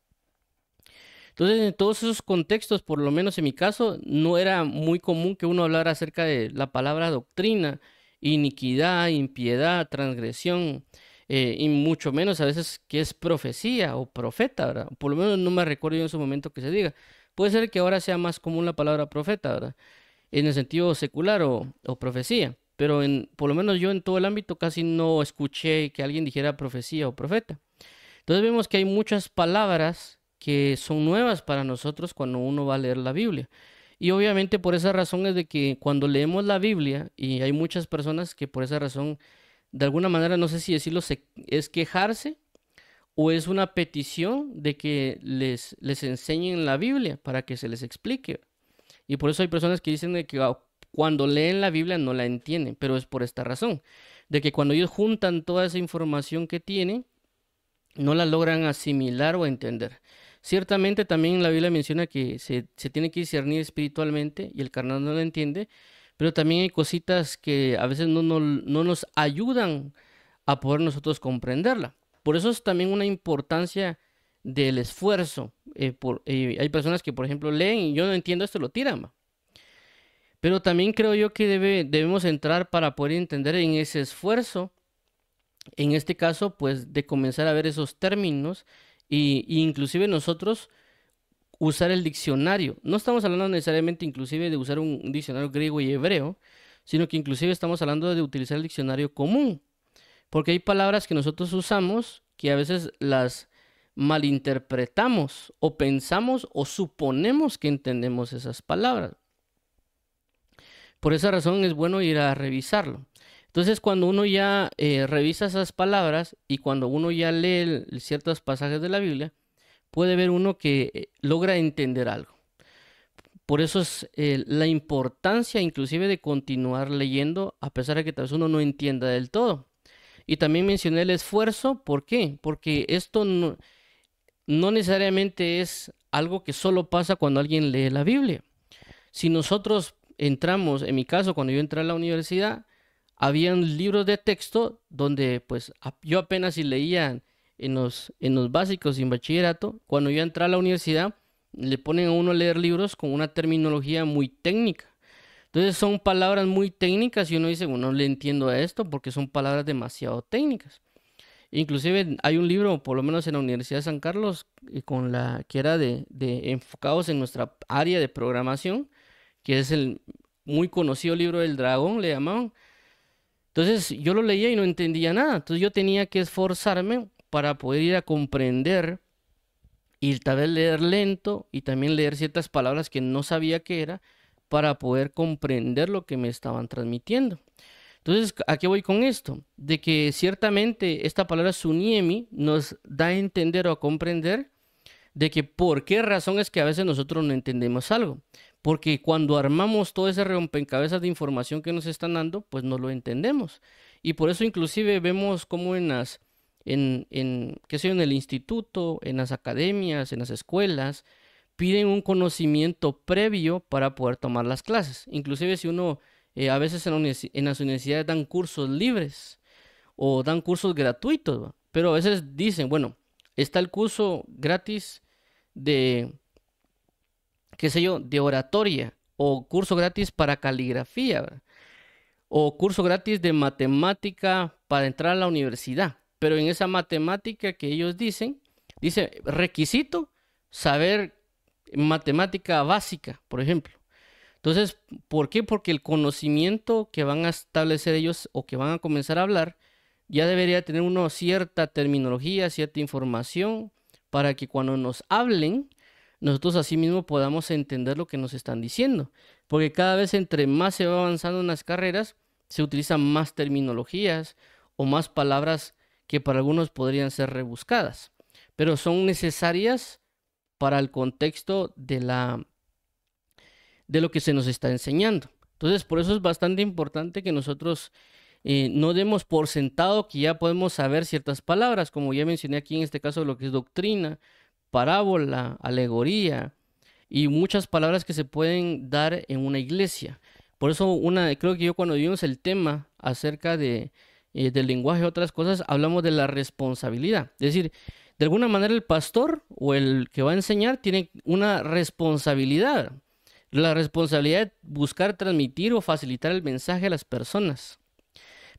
Entonces, en todos esos contextos, por lo menos en mi caso, no era muy común que uno hablara acerca de la palabra doctrina, iniquidad, impiedad, transgresión, y mucho menos a veces que es profecía o profeta, ¿verdad? Por lo menos no me recuerdo yo en su momento que se diga. Puede ser que ahora sea más común la palabra profeta, ¿verdad? En el sentido secular o profecía, pero por lo menos yo en todo el ámbito casi no escuché que alguien dijera profecía o profeta. Entonces vemos que hay muchas palabras que son nuevas para nosotros cuando uno va a leer la Biblia. Y obviamente por esa razón es de que cuando leemos la Biblia, y hay muchas personas que por esa razón, de alguna manera, no sé si decirlo, es quejarse o es una petición de que les enseñen la Biblia para que se les explique. Y por eso hay personas que dicen de que cuando leen la Biblia no la entienden, pero es por esta razón, de que cuando ellos juntan toda esa información que tienen, no la logran asimilar o entender. Ciertamente también la Biblia menciona que se tiene que discernir espiritualmente y el carnal no la entiende, pero también hay cositas que a veces no nos ayudan a poder nosotros comprenderla. por eso es también una importancia del esfuerzo. Hay personas que, por ejemplo, leen y yo no entiendo esto, lo tiran, ¿va? Pero también creo yo que debemos entrar para poder entender en ese esfuerzo, en este caso, pues de comenzar a ver esos términos y inclusive nosotros usar el diccionario. No estamos hablando necesariamente inclusive de usar un diccionario griego y hebreo, sino que inclusive estamos hablando de utilizar el diccionario común, porque hay palabras que nosotros usamos que a veces las malinterpretamos o pensamos o suponemos que entendemos esas palabras. Por esa razón es bueno ir a revisarlo. Entonces, cuando uno ya revisa esas palabras y cuando uno ya lee ciertos pasajes de la Biblia, puede ver uno que logra entender algo. Por eso es la importancia inclusive de continuar leyendo, a pesar de que tal vez uno no entienda del todo. Y también mencioné el esfuerzo. ¿Por qué? Porque esto no necesariamente es algo que solo pasa cuando alguien lee la Biblia. Si nosotros entramos, en mi caso, cuando yo entré a la universidad, habían libros de texto donde pues yo apenas si leía en los básicos y en bachillerato. Cuando yo entré a la universidad, le ponen a uno a leer libros con una terminología muy técnica. Entonces son palabras muy técnicas y uno dice, bueno, no le entiendo a esto porque son palabras demasiado técnicas. Inclusive hay un libro, por lo menos en la Universidad de San Carlos, que era de enfocados en nuestra área de programación, que es el muy conocido libro del dragón, le llamaban. Entonces yo lo leía y no entendía nada. Entonces yo tenía que esforzarme para poder ir a comprender y tal vez leer lento y también leer ciertas palabras que no sabía qué era para poder comprender lo que me estaban transmitiendo. Entonces, ¿a qué voy con esto? De que ciertamente esta palabra suniemi nos da a entender o a comprender de que por qué razón es que a veces nosotros no entendemos algo. Porque cuando armamos todo ese rompecabezas de información que nos están dando, pues no lo entendemos. Y por eso inclusive vemos como qué sé yo, en el instituto, en las academias, en las escuelas, piden un conocimiento previo para poder tomar las clases. Inclusive si uno, a veces en las universidades dan cursos libres o dan cursos gratuitos, ¿va? Pero a veces dicen, bueno, está el curso gratis de, qué sé yo, de oratoria o curso gratis para caligrafía, ¿verdad? O curso gratis de matemática para entrar a la universidad. Pero en esa matemática que ellos dicen, dice requisito saber matemática básica, por ejemplo. Entonces, ¿por qué? Porque el conocimiento que van a establecer ellos o que van a comenzar a hablar ya debería tener una cierta terminología, cierta información, para que cuando nos hablen, nosotros así mismo podamos entender lo que nos están diciendo. Porque cada vez entre más se va avanzando en las carreras, se utilizan más terminologías o más palabras que para algunos podrían ser rebuscadas, pero son necesarias para el contexto de lo que se nos está enseñando. Entonces, por eso es bastante importante que nosotros no demos por sentado que ya podemos saber ciertas palabras, como ya mencioné aquí en este caso lo que es doctrina, parábola, alegoría y muchas palabras que se pueden dar en una iglesia. Por eso creo que cuando vimos el tema acerca del lenguaje y otras cosas, hablamos de la responsabilidad. Es decir, de alguna manera el pastor o el que va a enseñar tiene una responsabilidad. La responsabilidad de buscar transmitir o facilitar el mensaje a las personas.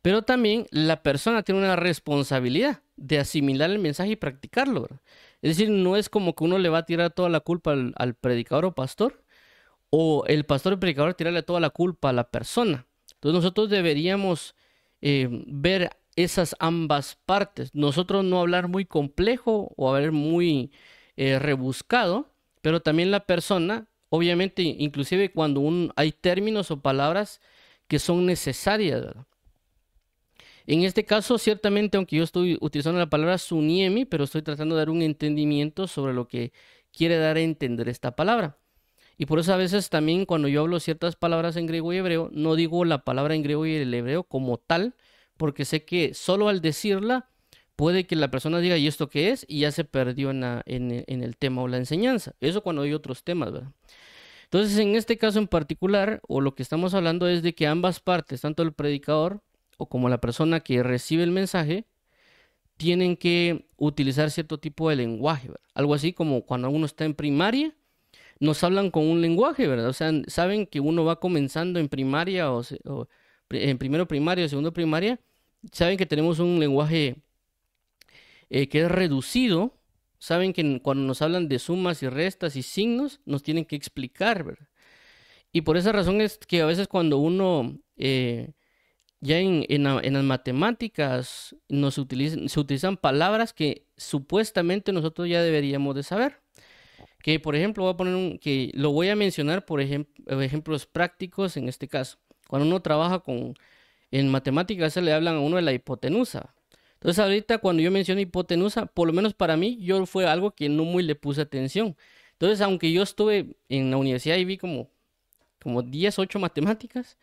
Pero también la persona tiene una responsabilidad de asimilar el mensaje y practicarlo, ¿verdad? Es decir, no es como que uno le va a tirar toda la culpa al predicador o pastor, o el pastor o predicador tirarle toda la culpa a la persona. Entonces nosotros deberíamos ver esas ambas partes. Nosotros no hablar muy complejo o hablar muy rebuscado, pero también la persona, obviamente, inclusive cuando hay términos o palabras que son necesarias, ¿verdad? En este caso, ciertamente, aunque yo estoy utilizando la palabra suniemi, pero estoy tratando de dar un entendimiento sobre lo que quiere dar a entender esta palabra. Y por eso a veces también cuando yo hablo ciertas palabras en griego y hebreo, no digo la palabra en griego y el hebreo como tal, porque sé que solo al decirla puede que la persona diga, ¿y esto qué es? Y ya se perdió en el tema o la enseñanza. Eso cuando hay otros temas, ¿verdad? Entonces, en este caso en particular, o lo que estamos hablando es de que ambas partes, tanto el predicador o como la persona que recibe el mensaje, tienen que utilizar cierto tipo de lenguaje, ¿verdad? Algo así como cuando uno está en primaria, nos hablan con un lenguaje, ¿verdad? O sea, saben que uno va comenzando en primaria o en primero primaria o segundo primaria, saben que tenemos un lenguaje que es reducido, saben que cuando nos hablan de sumas y restas y signos, nos tienen que explicar, ¿verdad? Y por esa razón es que a veces cuando uno ya en las matemáticas se utilizan palabras que supuestamente nosotros ya deberíamos de saber. Que por ejemplo voy a poner que lo voy a mencionar por ejemplos prácticos en este caso. Cuando uno trabaja en matemáticas se le hablan a uno de la hipotenusa. Entonces ahorita cuando yo menciono hipotenusa, por lo menos para mí, yo fue algo que no muy le puse atención. Entonces aunque yo estuve en la universidad y vi como 10, 8 matemáticas,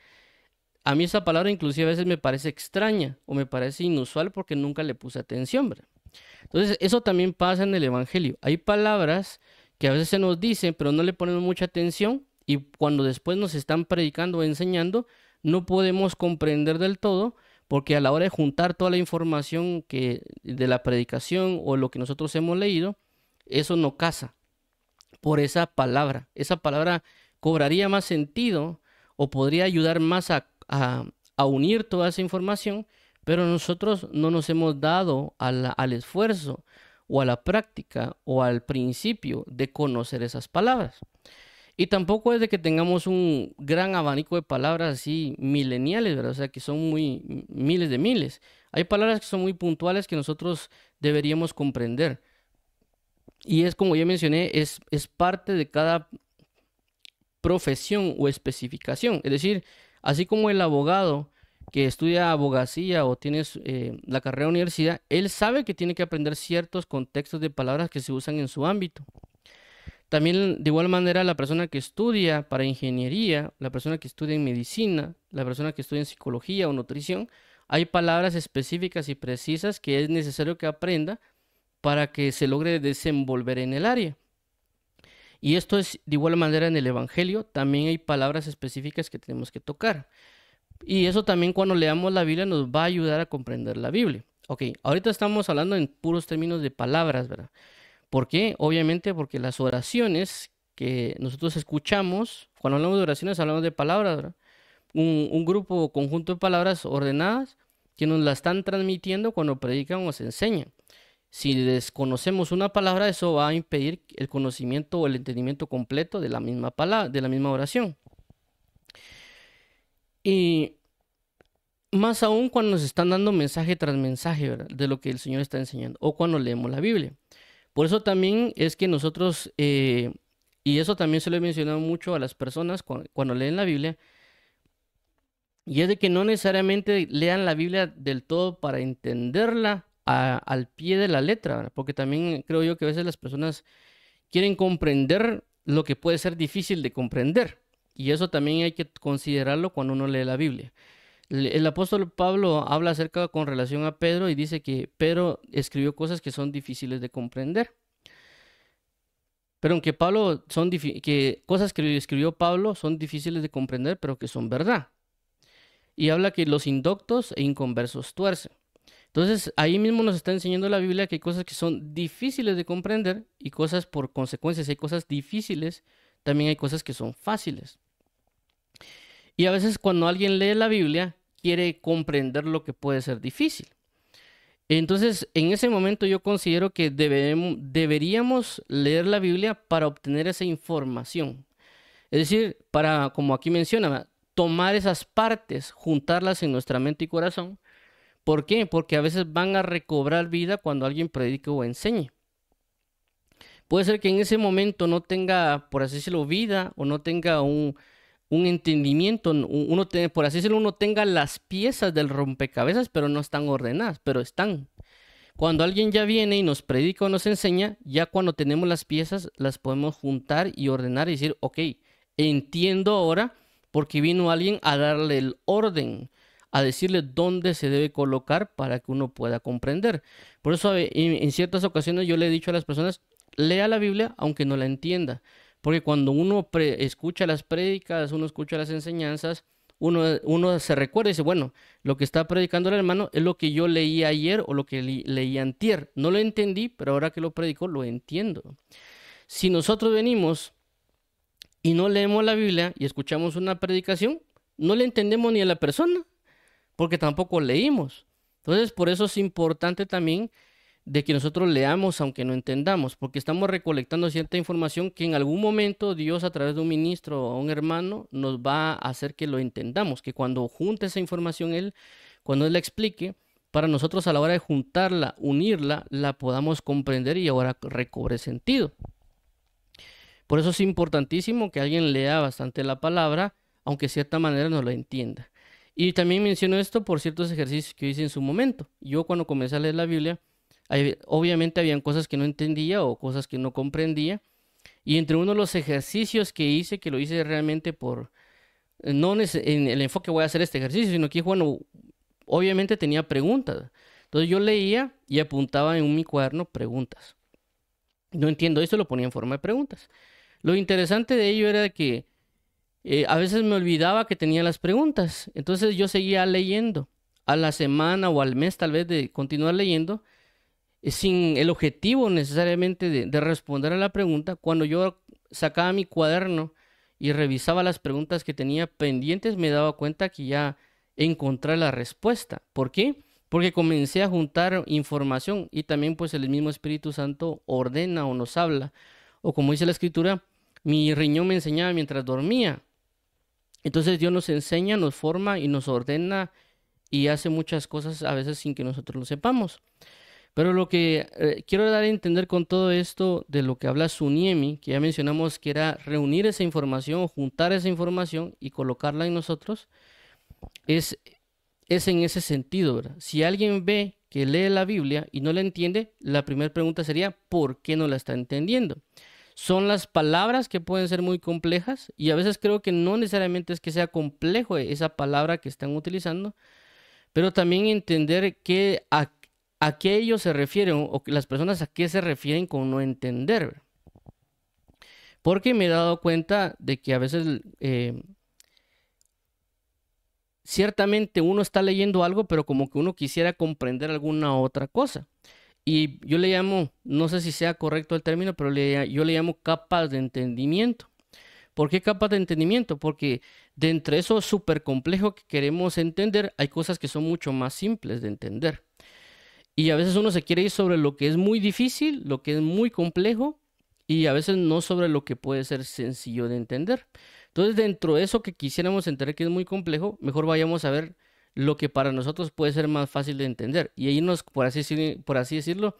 a mí esa palabra inclusive a veces me parece extraña o me parece inusual porque nunca le puse atención, ¿verdad? Entonces eso también pasa en el Evangelio. Hay palabras que a veces se nos dicen, pero no le ponemos mucha atención y cuando después nos están predicando o enseñando, no podemos comprender del todo porque a la hora de juntar toda la información de la predicación o lo que nosotros hemos leído, eso no casa por esa palabra. Esa palabra cobraría más sentido o podría ayudar más a unir toda esa información, pero nosotros no nos hemos dado al esfuerzo o a la práctica o al principio de conocer esas palabras. Y tampoco es de que tengamos un gran abanico de palabras así mileniales, ¿verdad? O sea, que son muy miles de miles. Hay palabras que son muy puntuales que nosotros deberíamos comprender. Y es como ya mencioné, es parte de cada profesión o especificación. Es decir, así como el abogado que estudia abogacía o tiene la carrera de universidad, él sabe que tiene que aprender ciertos contextos de palabras que se usan en su ámbito. También, de igual manera, la persona que estudia para ingeniería, la persona que estudia en medicina, la persona que estudia en psicología o nutrición, hay palabras específicas y precisas que es necesario que aprenda para que se logre desenvolver en el área. Y esto es de igual manera en el Evangelio, también hay palabras específicas que tenemos que tocar. Y eso también cuando leamos la Biblia nos va a ayudar a comprender la Biblia. Ok, ahorita estamos hablando en puros términos de palabras, ¿verdad? ¿Por qué? Obviamente porque las oraciones que nosotros escuchamos, cuando hablamos de oraciones hablamos de palabras, ¿verdad? Un grupo o conjunto de palabras ordenadas que nos la están transmitiendo cuando predican o se enseñan. Si desconocemos una palabra, eso va a impedir el conocimiento o el entendimiento completo de la misma palabra, de la misma oración. Y más aún cuando nos están dando mensaje tras mensaje, ¿verdad? De lo que el Señor está enseñando, o cuando leemos la Biblia. Por eso también es que nosotros, y eso también se lo he mencionado mucho a las personas cuando leen la Biblia, y es de que no necesariamente lean la Biblia del todo para entenderla al pie de la letra, ¿verdad? Porque también creo yo que a veces las personas quieren comprender lo que puede ser difícil de comprender, y eso también hay que considerarlo cuando uno lee la Biblia. El apóstol Pablo habla acerca con relación a Pedro y dice que Pedro escribió cosas que son difíciles de comprender. Pero aunque que cosas que escribió Pablo son difíciles de comprender, pero que son verdad. Y habla que los indoctos e inconversos tuercen. Entonces, ahí mismo nos está enseñando la Biblia que hay cosas que son difíciles de comprender y cosas por consecuencia, si hay cosas difíciles, también hay cosas que son fáciles. Y a veces cuando alguien lee la Biblia, quiere comprender lo que puede ser difícil. Entonces, en ese momento yo considero que deberíamos leer la Biblia para obtener esa información. Es decir, para, como aquí menciona, tomar esas partes, juntarlas en nuestra mente y corazón. ¿Por qué? Porque a veces van a recobrar vida cuando alguien predique o enseñe. Puede ser que en ese momento no tenga, por así decirlo, vida o no tenga un entendimiento, por así decirlo, uno tenga las piezas del rompecabezas, pero no están ordenadas, pero están. Cuando alguien ya viene y nos predica o nos enseña, ya cuando tenemos las piezas, las podemos juntar y ordenar y decir, ok, entiendo ahora porque vino alguien a darle el orden, a decirle dónde se debe colocar para que uno pueda comprender. Por eso en ciertas ocasiones yo le he dicho a las personas, lea la Biblia aunque no la entienda. Porque cuando uno escucha las prédicas, uno escucha las enseñanzas, uno se recuerda y dice, bueno, lo que está predicando el hermano es lo que yo leí ayer o lo que leí antier. No lo entendí, pero ahora que lo predicó lo entiendo. Si nosotros venimos y no leemos la Biblia y escuchamos una predicación, no le entendemos ni a la persona, porque tampoco leímos. Entonces, por eso es importante también de que nosotros leamos aunque no entendamos, porque estamos recolectando cierta información que en algún momento Dios a través de un ministro o un hermano nos va a hacer que lo entendamos, que cuando junte esa información Él, cuando Él la explique, para nosotros a la hora de juntarla, unirla, la podamos comprender y ahora recobre sentido. Por eso es importantísimo que alguien lea bastante la palabra, aunque de cierta manera no la entienda. Y también menciono esto por ciertos ejercicios que hice en su momento. Yo cuando comencé a leer la Biblia, obviamente habían cosas que no entendía o cosas que no comprendía. Y entre uno de los ejercicios que hice, que lo hice realmente por, no en el enfoque voy a hacer este ejercicio, sino que, bueno, obviamente tenía preguntas. Entonces yo leía y apuntaba en mi cuaderno preguntas. No entiendo esto, lo ponía en forma de preguntas. Lo interesante de ello era que a veces me olvidaba que tenía las preguntas. Entonces yo seguía leyendo. A la semana o al mes tal vez de continuar leyendo, sin el objetivo necesariamente de responder a la pregunta. Cuando yo sacaba mi cuaderno y revisaba las preguntas que tenía pendientes, me daba cuenta que ya encontré la respuesta. ¿Por qué? Porque comencé a juntar información y también pues el mismo Espíritu Santo ordena o nos habla. O como dice la Escritura, mi riñón me enseñaba mientras dormía. Entonces Dios nos enseña, nos forma y nos ordena y hace muchas cosas a veces sin que nosotros lo sepamos. Pero lo que quiero dar a entender con todo esto de lo que habla Suniemi, que ya mencionamos que era reunir esa información, juntar esa información y colocarla en nosotros, es en ese sentido, ¿verdad? Si alguien ve que lee la Biblia y no la entiende, la primera pregunta sería, ¿por qué no la está entendiendo? Son las palabras que pueden ser muy complejas y a veces creo que no necesariamente es que sea complejo esa palabra que están utilizando, pero también entender a qué ellos se refieren o que las personas a qué se refieren con no entender, ¿verdad? Porque me he dado cuenta de que a veces ciertamente uno está leyendo algo, pero como que uno quisiera comprender alguna otra cosa. Y yo le llamo, no sé si sea correcto el término, pero yo le llamo capas de entendimiento. ¿Por qué capas de entendimiento? Porque de entre eso súper complejo que queremos entender, hay cosas que son mucho más simples de entender. Y a veces uno se quiere ir sobre lo que es muy difícil, lo que es muy complejo, y a veces no sobre lo que puede ser sencillo de entender. Entonces, dentro de eso que quisiéramos entender que es muy complejo, mejor vayamos a ver lo que para nosotros puede ser más fácil de entender. Y ahí nos, por así decirlo,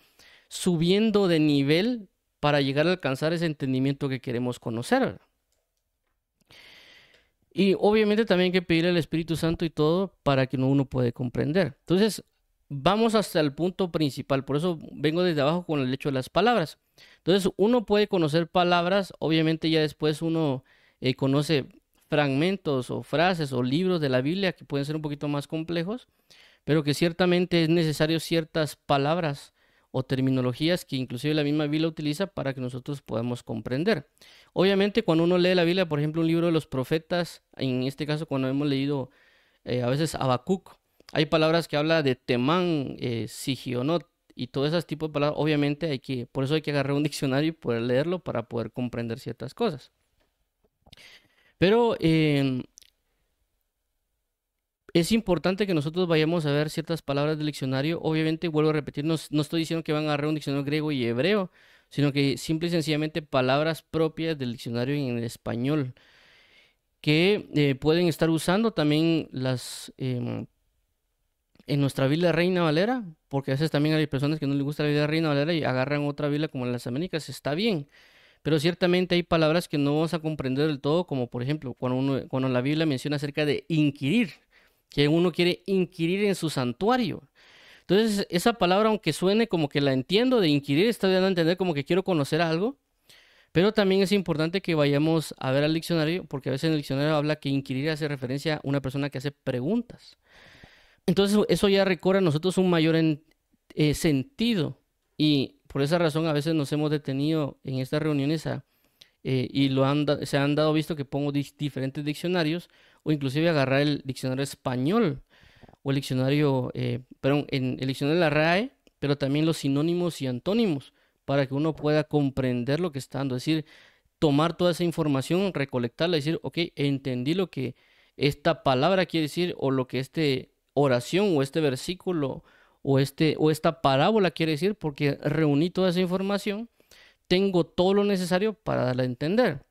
subiendo de nivel para llegar a alcanzar ese entendimiento que queremos conocer, ¿verdad? Y obviamente también hay que pedir al Espíritu Santo y todo para que uno pueda comprender. Entonces, vamos hasta el punto principal. Por eso vengo desde abajo con el hecho de las palabras. Entonces, uno puede conocer palabras, obviamente ya después uno conoce fragmentos o frases o libros de la Biblia que pueden ser un poquito más complejos, pero que ciertamente es necesario ciertas palabras o terminologías que inclusive la misma Biblia utiliza para que nosotros podamos comprender. Obviamente cuando uno lee la Biblia, por ejemplo, un libro de los profetas, en este caso cuando hemos leído a veces Habacuc, hay palabras que habla de Temán, Sigionot y todo ese tipo de palabras. Obviamente por eso hay que agarrar un diccionario y poder leerlo para poder comprender ciertas cosas. Pero es importante que nosotros vayamos a ver ciertas palabras del diccionario. Obviamente, vuelvo a repetir, no estoy diciendo que van a agarrar un diccionario griego y hebreo, sino que simple y sencillamente palabras propias del diccionario en el español que pueden estar usando también en nuestra Biblia Reina Valera, porque a veces también hay personas que no les gusta la Biblia Reina Valera y agarran otra Biblia como en las Américas, está bien. Pero ciertamente hay palabras que no vamos a comprender del todo, como por ejemplo, cuando la Biblia menciona acerca de inquirir, que uno quiere inquirir en su santuario. Entonces, esa palabra, aunque suene como que la entiendo, de inquirir, está dando a entender como que quiero conocer algo, pero también es importante que vayamos a ver al diccionario, porque a veces en el diccionario habla que inquirir hace referencia a una persona que hace preguntas. Entonces, eso ya recorre a nosotros un mayor sentido, y por esa razón a veces nos hemos detenido en estas reuniones y se han dado visto que pongo diferentes diccionarios o inclusive agarrar el diccionario español o el diccionario, perdón, en el diccionario de la RAE, pero también los sinónimos y antónimos para que uno pueda comprender lo que está dando. Es decir, tomar toda esa información, recolectarla y decir, ok, entendí lo que esta palabra quiere decir o lo que este oración o este versículo o esta parábola quiere decir porque reuní toda esa información, tengo todo lo necesario para darla a entender.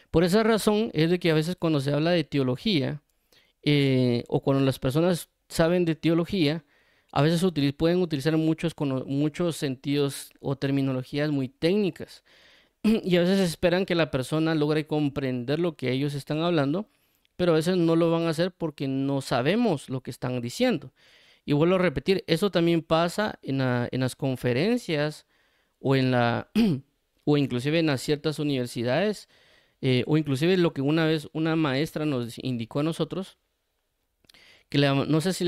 Por esa razón es de que a veces cuando se habla de teología o cuando las personas saben de teología, a veces pueden utilizar muchos sentidos o terminologías muy técnicas y a veces esperan que la persona logre comprender lo que ellos están hablando, pero a veces no lo van a hacer porque no sabemos lo que están diciendo. Y vuelvo a repetir, eso también pasa en las conferencias o en la o inclusive en las ciertas universidades o inclusive lo que una vez una maestra nos indicó a nosotros no sé si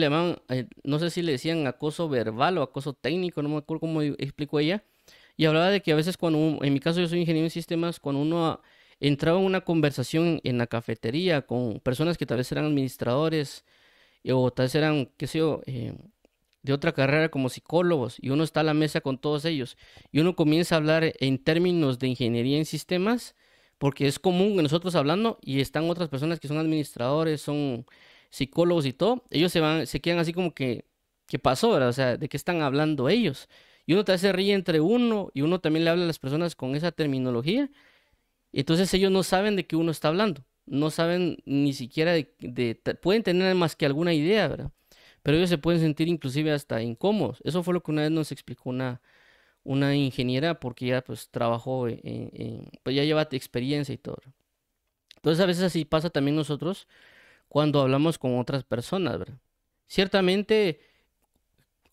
no sé si le decían acoso verbal o acoso técnico, no me acuerdo cómo explicó ella, y hablaba de que a veces en mi caso yo soy ingeniero en sistemas, cuando entraba en una conversación en la cafetería con personas que tal vez eran administradores o tal vez eran, qué sé yo, de otra carrera como psicólogos, y uno está a la mesa con todos ellos, y uno comienza a hablar en términos de ingeniería en sistemas, porque es común que nosotros hablando, y están otras personas que son administradores, son psicólogos y todo, ellos se quedan así como que, ¿qué pasó, verdad? O sea, ¿de qué están hablando ellos? Y uno tal vez se ríe entre uno, y uno también le habla a las personas con esa terminología, entonces ellos no saben de qué uno está hablando, no saben ni siquiera pueden tener más que alguna idea, ¿verdad? Pero ellos se pueden sentir inclusive hasta incómodos. Eso fue lo que una vez nos explicó una ingeniera porque ella pues trabajó pues ya lleva experiencia y todo. Entonces a veces así pasa también nosotros cuando hablamos con otras personas, ¿verdad? Ciertamente,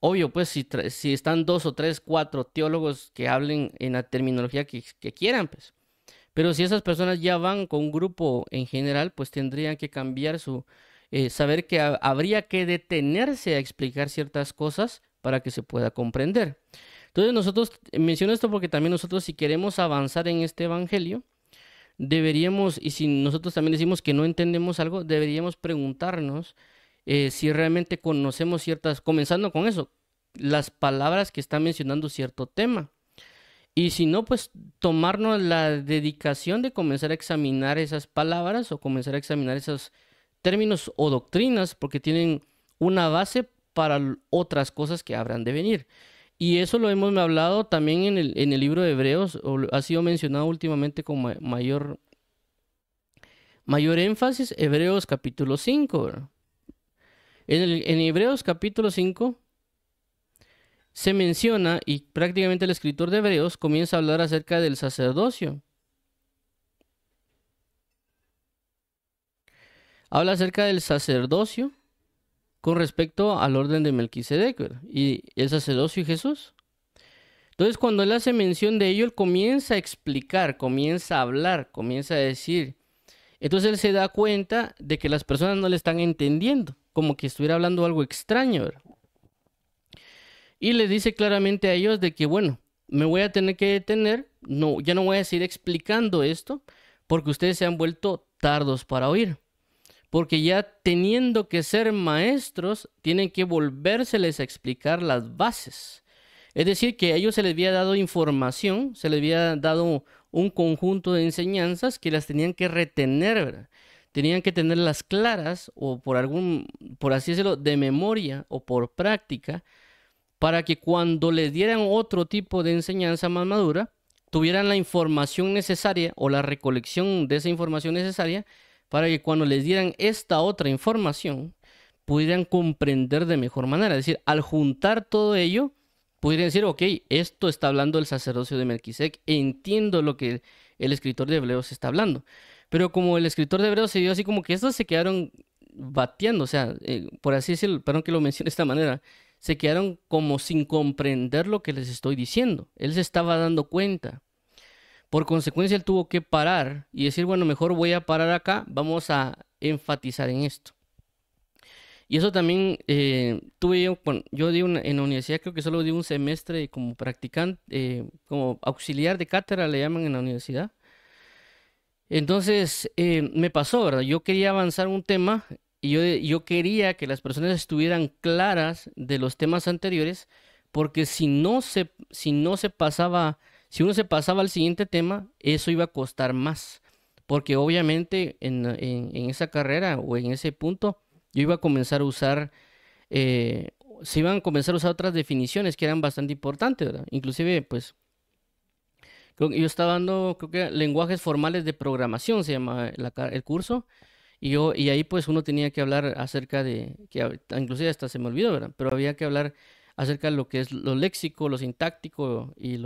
obvio, pues si están dos o tres, cuatro teólogos que hablen en la terminología que quieran, pues. Pero si esas personas ya van con un grupo en general, pues tendrían que cambiar saber que habría que detenerse a explicar ciertas cosas para que se pueda comprender. Entonces nosotros, menciono esto porque también nosotros si queremos avanzar en este evangelio, deberíamos, y si nosotros también decimos que no entendemos algo, deberíamos preguntarnos si realmente conocemos comenzando con eso, las palabras que está mencionando cierto tema. Y si no, pues tomarnos la dedicación de comenzar a examinar esas palabras o comenzar a examinar esos términos o doctrinas porque tienen una base para otras cosas que habrán de venir. Y eso lo hemos hablado también en el libro de Hebreos, ha sido mencionado últimamente con mayor énfasis, Hebreos capítulo 5, ¿verdad? En Hebreos capítulo 5 se menciona y prácticamente el escritor de Hebreos comienza a hablar acerca del sacerdocio. Habla acerca del sacerdocio con respecto al orden de Melquisedec, ¿verdad? Y el sacerdocio y Jesús. Entonces, cuando él hace mención de ello, él comienza a explicar, comienza a hablar, comienza a decir. Entonces él se da cuenta de que las personas no le están entendiendo, como que estuviera hablando algo extraño, ¿verdad? Y le dice claramente a ellos de que, bueno, me voy a tener que detener, no, ya no voy a seguir explicando esto, porque ustedes se han vuelto tardos para oír. Porque ya teniendo que ser maestros, tienen que volvérseles a explicar las bases. Es decir, que a ellos se les había dado información, se les había dado un conjunto de enseñanzas que las tenían que retener, ¿verdad? Tenían que tenerlas claras o por así decirlo, de memoria o por práctica, para que cuando les dieran otro tipo de enseñanza más madura, tuvieran la información necesaria o la recolección de esa información necesaria para que cuando les dieran esta otra información pudieran comprender de mejor manera. Es decir, al juntar todo ello, pudieran decir, ok, esto está hablando el sacerdocio de Melquisedec, entiendo lo que el escritor de Hebreos está hablando. Pero como el escritor de Hebreos se dio así como que estos se quedaron bateando, o sea, por así decirlo, perdón que lo mencione de esta manera, se quedaron como sin comprender lo que les estoy diciendo. Él se estaba dando cuenta. Por consecuencia, él tuvo que parar y decir, bueno, mejor voy a parar acá, vamos a enfatizar en esto. Y eso también yo di en la universidad, creo que solo di un semestre como practicante, como auxiliar de cátedra le llaman en la universidad. Entonces, me pasó, ¿verdad? Yo quería avanzar un tema y yo quería que las personas estuvieran claras de los temas anteriores, porque si no se pasaba, si uno se pasaba al siguiente tema, eso iba a costar más. Porque obviamente en esa carrera o en ese punto, yo iba a comenzar a usar, eh, se iban a comenzar a usar otras definiciones que eran bastante importantes, ¿verdad? Inclusive, pues, creo que yo estaba dando, creo que lenguajes formales de programación se llama el curso, y ahí pues uno tenía que hablar acerca de, inclusive hasta se me olvidó, ¿verdad? Pero había que hablar acerca de lo que es lo léxico, lo sintáctico y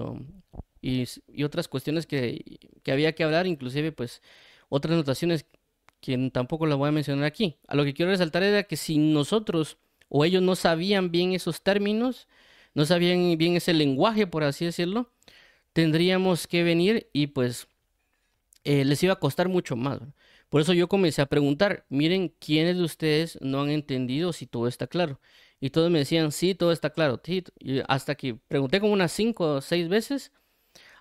otras cuestiones que había que hablar, inclusive pues otras notaciones que tampoco las voy a mencionar aquí. A lo que quiero resaltar era que si nosotros o ellos no sabían bien esos términos, no sabían bien ese lenguaje, por así decirlo, tendríamos que venir y pues les iba a costar mucho más, ¿verdad? Por eso yo comencé a preguntar, miren, ¿quiénes de ustedes no han entendido si todo está claro? Y todos me decían, sí, todo está claro. Sí, y hasta que pregunté como unas 5 o 6 veces,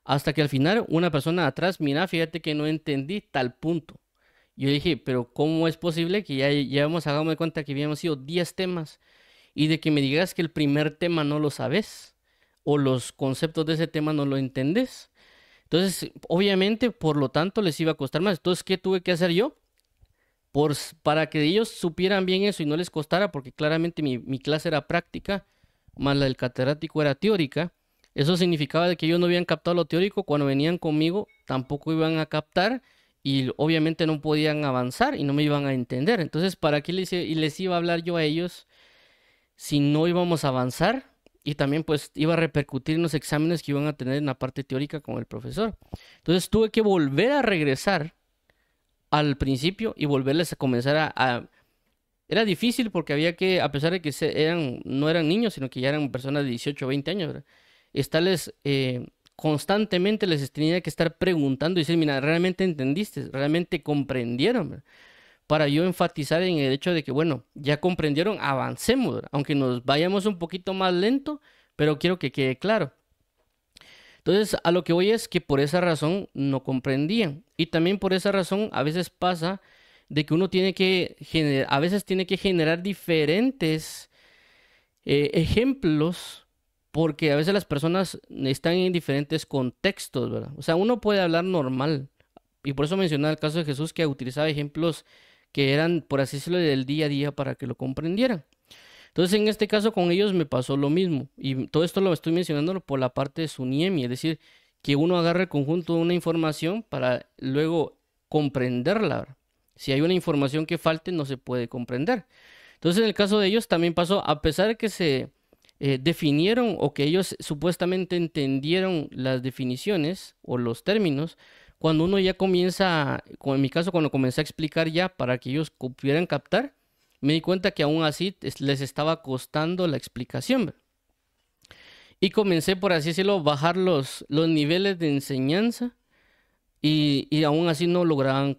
hasta que al final una persona de atrás, mira, fíjate que no entendí tal punto. Yo dije, pero ¿cómo es posible que ya hagamos de cuenta que habíamos sido 10 temas y de que me digas que el primer tema no lo sabes o los conceptos de ese tema no lo entendés? Entonces, obviamente, por lo tanto, les iba a costar más. Entonces, ¿qué tuve que hacer yo? Para que ellos supieran bien eso y no les costara, porque claramente mi clase era práctica, más la del catedrático era teórica. Eso significaba de que ellos no habían captado lo teórico, cuando venían conmigo tampoco iban a captar y obviamente no podían avanzar y no me iban a entender. Entonces, ¿para qué les iba a hablar yo a ellos si no íbamos a avanzar? Y también pues iba a repercutir en los exámenes que iban a tener en la parte teórica con el profesor. Entonces tuve que volver a regresar al principio y volverles a comenzar Era difícil porque había que, a pesar de que no eran niños, sino que ya eran personas de 18 o 20 años, ¿verdad? Estarles, constantemente les tenía que estar preguntando y decir, mira, ¿realmente entendiste? ¿Realmente comprendieron? ¿Verdad? Para yo enfatizar en el hecho de que, bueno, ya comprendieron, avancemos, ¿verdad? Aunque nos vayamos un poquito más lento, pero quiero que quede claro. Entonces, a lo que voy es que por esa razón no comprendían. Y también por esa razón a veces pasa de que uno tiene que generar, a veces tiene que generar diferentes ejemplos, porque a veces las personas están en diferentes contextos, ¿verdad? O sea, uno puede hablar normal. Y por eso mencionaba el caso de Jesús, que utilizaba ejemplos que eran, por así decirlo, del día a día para que lo comprendieran. Entonces, en este caso con ellos me pasó lo mismo. Y todo esto lo estoy mencionando por la parte de Suniemi, es decir, que uno agarre el conjunto de una información para luego comprenderla, ¿verdad? Si hay una información que falte, no se puede comprender. Entonces, en el caso de ellos también pasó, a pesar de que se definieron o que ellos supuestamente entendieron las definiciones o los términos, cuando uno ya comienza, como en mi caso, cuando comencé a explicar ya para que ellos pudieran captar, me di cuenta que aún así les estaba costando la explicación, ¿verdad? Y comencé, por así decirlo, a bajar los niveles de enseñanza y aún así no lograban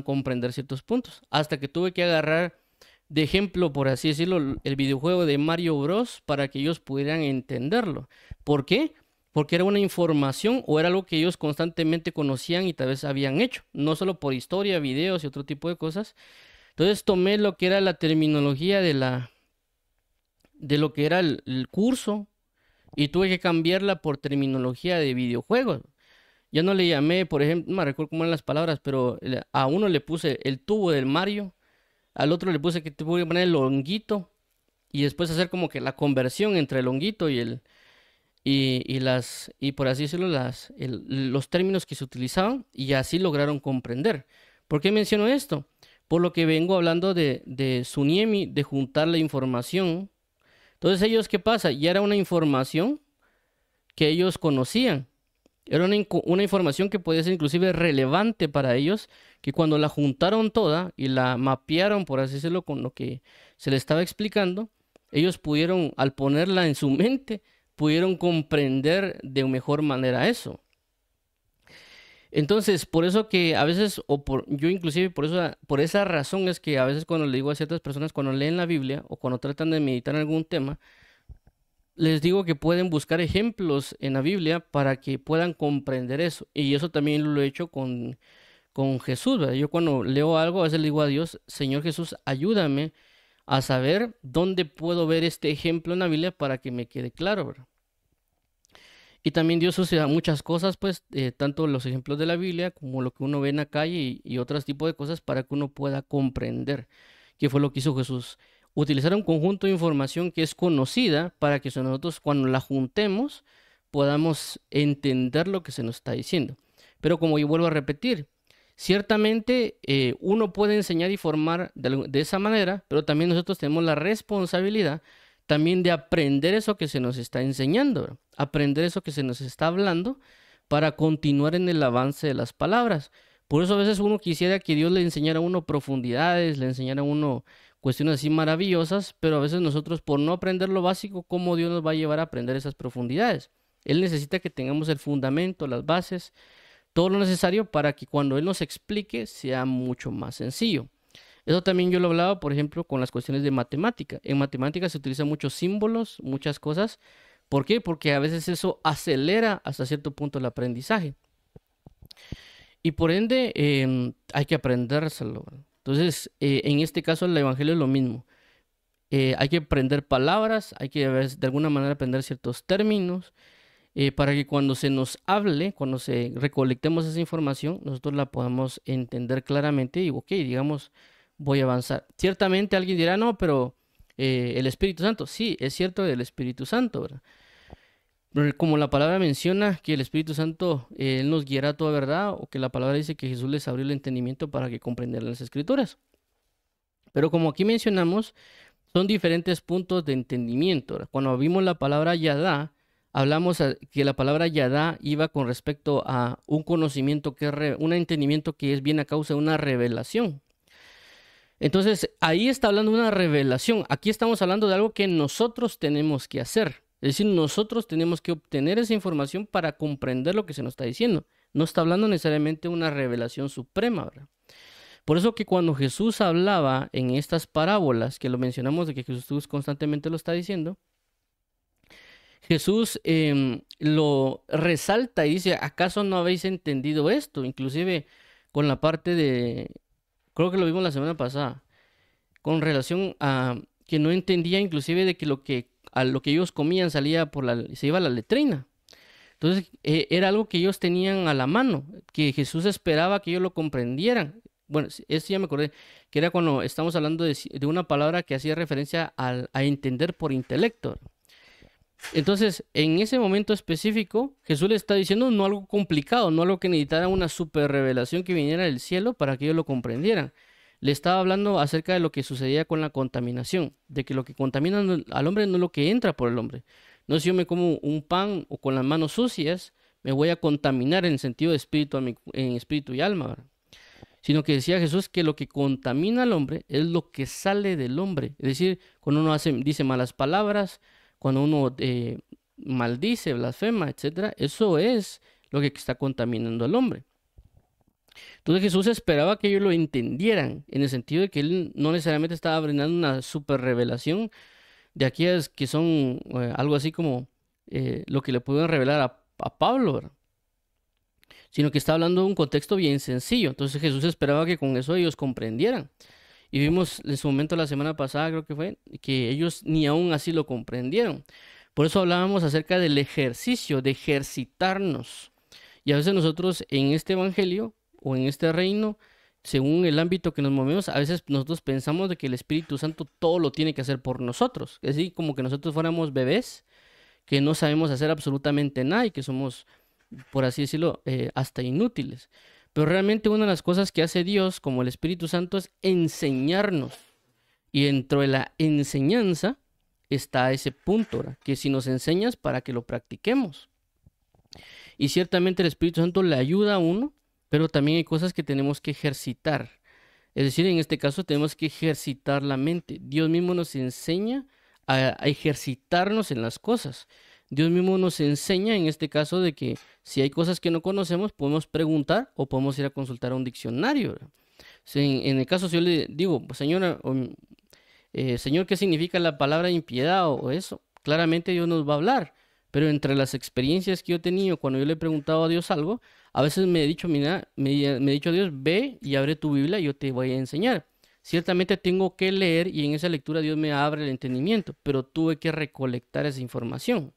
comprender ciertos puntos. Hasta que tuve que agarrar de ejemplo, por así decirlo, el videojuego de Mario Bros. Para que ellos pudieran entenderlo. ¿Por qué? Porque era una información o era algo que ellos constantemente conocían y tal vez habían hecho, no solo por historia, videos y otro tipo de cosas. Entonces tomé lo que era la terminología de lo que era el curso y tuve que cambiarla por terminología de videojuegos. Ya no le llamé, por ejemplo, no me recuerdo cómo eran las palabras, pero a uno le puse el tubo del Mario, al otro le puse que tuve que poner el honguito y después hacer como que la conversión entre el honguito y por así decirlo, los términos que se utilizaban y así lograron comprender. ¿Por qué menciono esto? Por lo que vengo hablando de Suniemi, de juntar la información. Entonces, ellos, ¿qué pasa? Ya era una información que ellos conocían. Era una información que podía ser inclusive relevante para ellos, que cuando la juntaron toda y la mapearon, por así decirlo, con lo que se les estaba explicando, ellos pudieron, al ponerla en su mente, pudieron comprender de mejor manera eso. Entonces, por eso que a veces, yo inclusive por esa razón es que a veces cuando le digo a ciertas personas, cuando leen la Biblia o cuando tratan de meditar en algún tema, les digo que pueden buscar ejemplos en la Biblia para que puedan comprender eso. Y eso también lo he hecho con Jesús, ¿verdad? Yo cuando leo algo, a veces le digo a Dios, Señor Jesús, ayúdame a saber dónde puedo ver este ejemplo en la Biblia para que me quede claro, ¿verdad? Y también Dios usa muchas cosas, pues, tanto los ejemplos de la Biblia como lo que uno ve en la calle y otros tipos de cosas para que uno pueda comprender qué fue lo que hizo Jesús. Utilizar un conjunto de información que es conocida para que nosotros cuando la juntemos podamos entender lo que se nos está diciendo. Pero como yo vuelvo a repetir, ciertamente uno puede enseñar y formar de esa manera, pero también nosotros tenemos la responsabilidad también de aprender eso que se nos está enseñando, ¿verdad? Aprender eso que se nos está hablando para continuar en el avance de las palabras. Por eso a veces uno quisiera que Dios le enseñara a uno profundidades, le enseñara a uno cuestiones así maravillosas, pero a veces nosotros por no aprender lo básico, ¿cómo Dios nos va a llevar a aprender esas profundidades? Él necesita que tengamos el fundamento, las bases, todo lo necesario para que cuando Él nos explique sea mucho más sencillo. Eso también yo lo hablaba, por ejemplo, con las cuestiones de matemática. En matemática se utilizan muchos símbolos, muchas cosas. ¿Por qué? Porque a veces eso acelera hasta cierto punto el aprendizaje. Y por ende hay que aprendérselo. Entonces, en este caso el Evangelio es lo mismo. Hay que aprender palabras, hay que de alguna manera aprender ciertos términos, para que cuando se nos hable, cuando recolectemos esa información, nosotros la podamos entender claramente y, ok, digamos, voy a avanzar. Ciertamente alguien dirá, no, pero el Espíritu Santo, sí, es cierto el Espíritu Santo, ¿verdad? Pero como la palabra menciona que el Espíritu Santo, Él nos guiará a toda verdad, o que la palabra dice que Jesús les abrió el entendimiento para que comprendieran las Escrituras. Pero como aquí mencionamos, son diferentes puntos de entendimiento, ¿verdad? Cuando vimos la palabra Yadá, hablamos que la palabra Yadá iba con respecto a un conocimiento, un entendimiento que es bien a causa de una revelación. Entonces, ahí está hablando de una revelación. Aquí estamos hablando de algo que nosotros tenemos que hacer. Es decir, nosotros tenemos que obtener esa información para comprender lo que se nos está diciendo. No está hablando necesariamente de una revelación suprema, ¿verdad? Por eso que cuando Jesús hablaba en estas parábolas, que lo mencionamos de que Jesús constantemente lo está diciendo, Jesús lo resalta y dice, ¿acaso no habéis entendido esto? Inclusive con la parte de, creo que lo vimos la semana pasada, con relación a que no entendía inclusive de que a lo que ellos comían salía se iba a la letrina. Entonces era algo que ellos tenían a la mano, que Jesús esperaba que ellos lo comprendieran. Bueno, eso ya me acordé, que era cuando estamos hablando de una palabra que hacía referencia a entender por intelecto. Entonces, en ese momento específico, Jesús le está diciendo no algo complicado, no algo que necesitara una super revelación que viniera del cielo para que ellos lo comprendieran. Le estaba hablando acerca de lo que sucedía con la contaminación, de que lo que contamina al hombre no es lo que entra por el hombre. No es si yo me como un pan o con las manos sucias, me voy a contaminar en el sentido de espíritu, en espíritu y alma, ¿verdad? Sino que decía Jesús que lo que contamina al hombre es lo que sale del hombre. Es decir, cuando uno dice malas palabras, cuando uno maldice, blasfema, etcétera, eso es lo que está contaminando al hombre. Entonces Jesús esperaba que ellos lo entendieran, en el sentido de que Él no necesariamente estaba brindando una super revelación de aquellas que son algo así como lo que le pueden revelar a Pablo, ¿verdad? Sino que está hablando de un contexto bien sencillo. Entonces Jesús esperaba que con eso ellos comprendieran. Y vimos en su momento la semana pasada, creo que fue, que ellos ni aún así lo comprendieron. Por eso hablábamos acerca del ejercicio, de ejercitarnos. Y a veces nosotros en este evangelio o en este reino, según el ámbito que nos movemos, a veces nosotros pensamos de que el Espíritu Santo todo lo tiene que hacer por nosotros. Es decir, como que nosotros fuéramos bebés que no sabemos hacer absolutamente nada y que somos, por así decirlo, hasta inútiles. Pero realmente una de las cosas que hace Dios, como el Espíritu Santo, es enseñarnos. Y dentro de la enseñanza está ese punto, ¿verdad? Que si nos enseñas para que lo practiquemos. Y ciertamente el Espíritu Santo le ayuda a uno, pero también hay cosas que tenemos que ejercitar. Es decir, en este caso tenemos que ejercitar la mente. Dios mismo nos enseña a ejercitarnos en las cosas. Dios mismo nos enseña en este caso de que si hay cosas que no conocemos, podemos preguntar o podemos ir a consultar a un diccionario, ¿verdad? Si en el caso si yo le digo, señora, Señor, ¿qué significa la palabra impiedad o eso? Claramente Dios nos va a hablar, pero entre las experiencias que yo he tenido cuando yo le he preguntado a Dios algo, a veces me he dicho, mira, me ha dicho Dios, ve y abre tu Biblia y yo te voy a enseñar. Ciertamente tengo que leer y en esa lectura Dios me abre el entendimiento, pero tuve que recolectar esa información.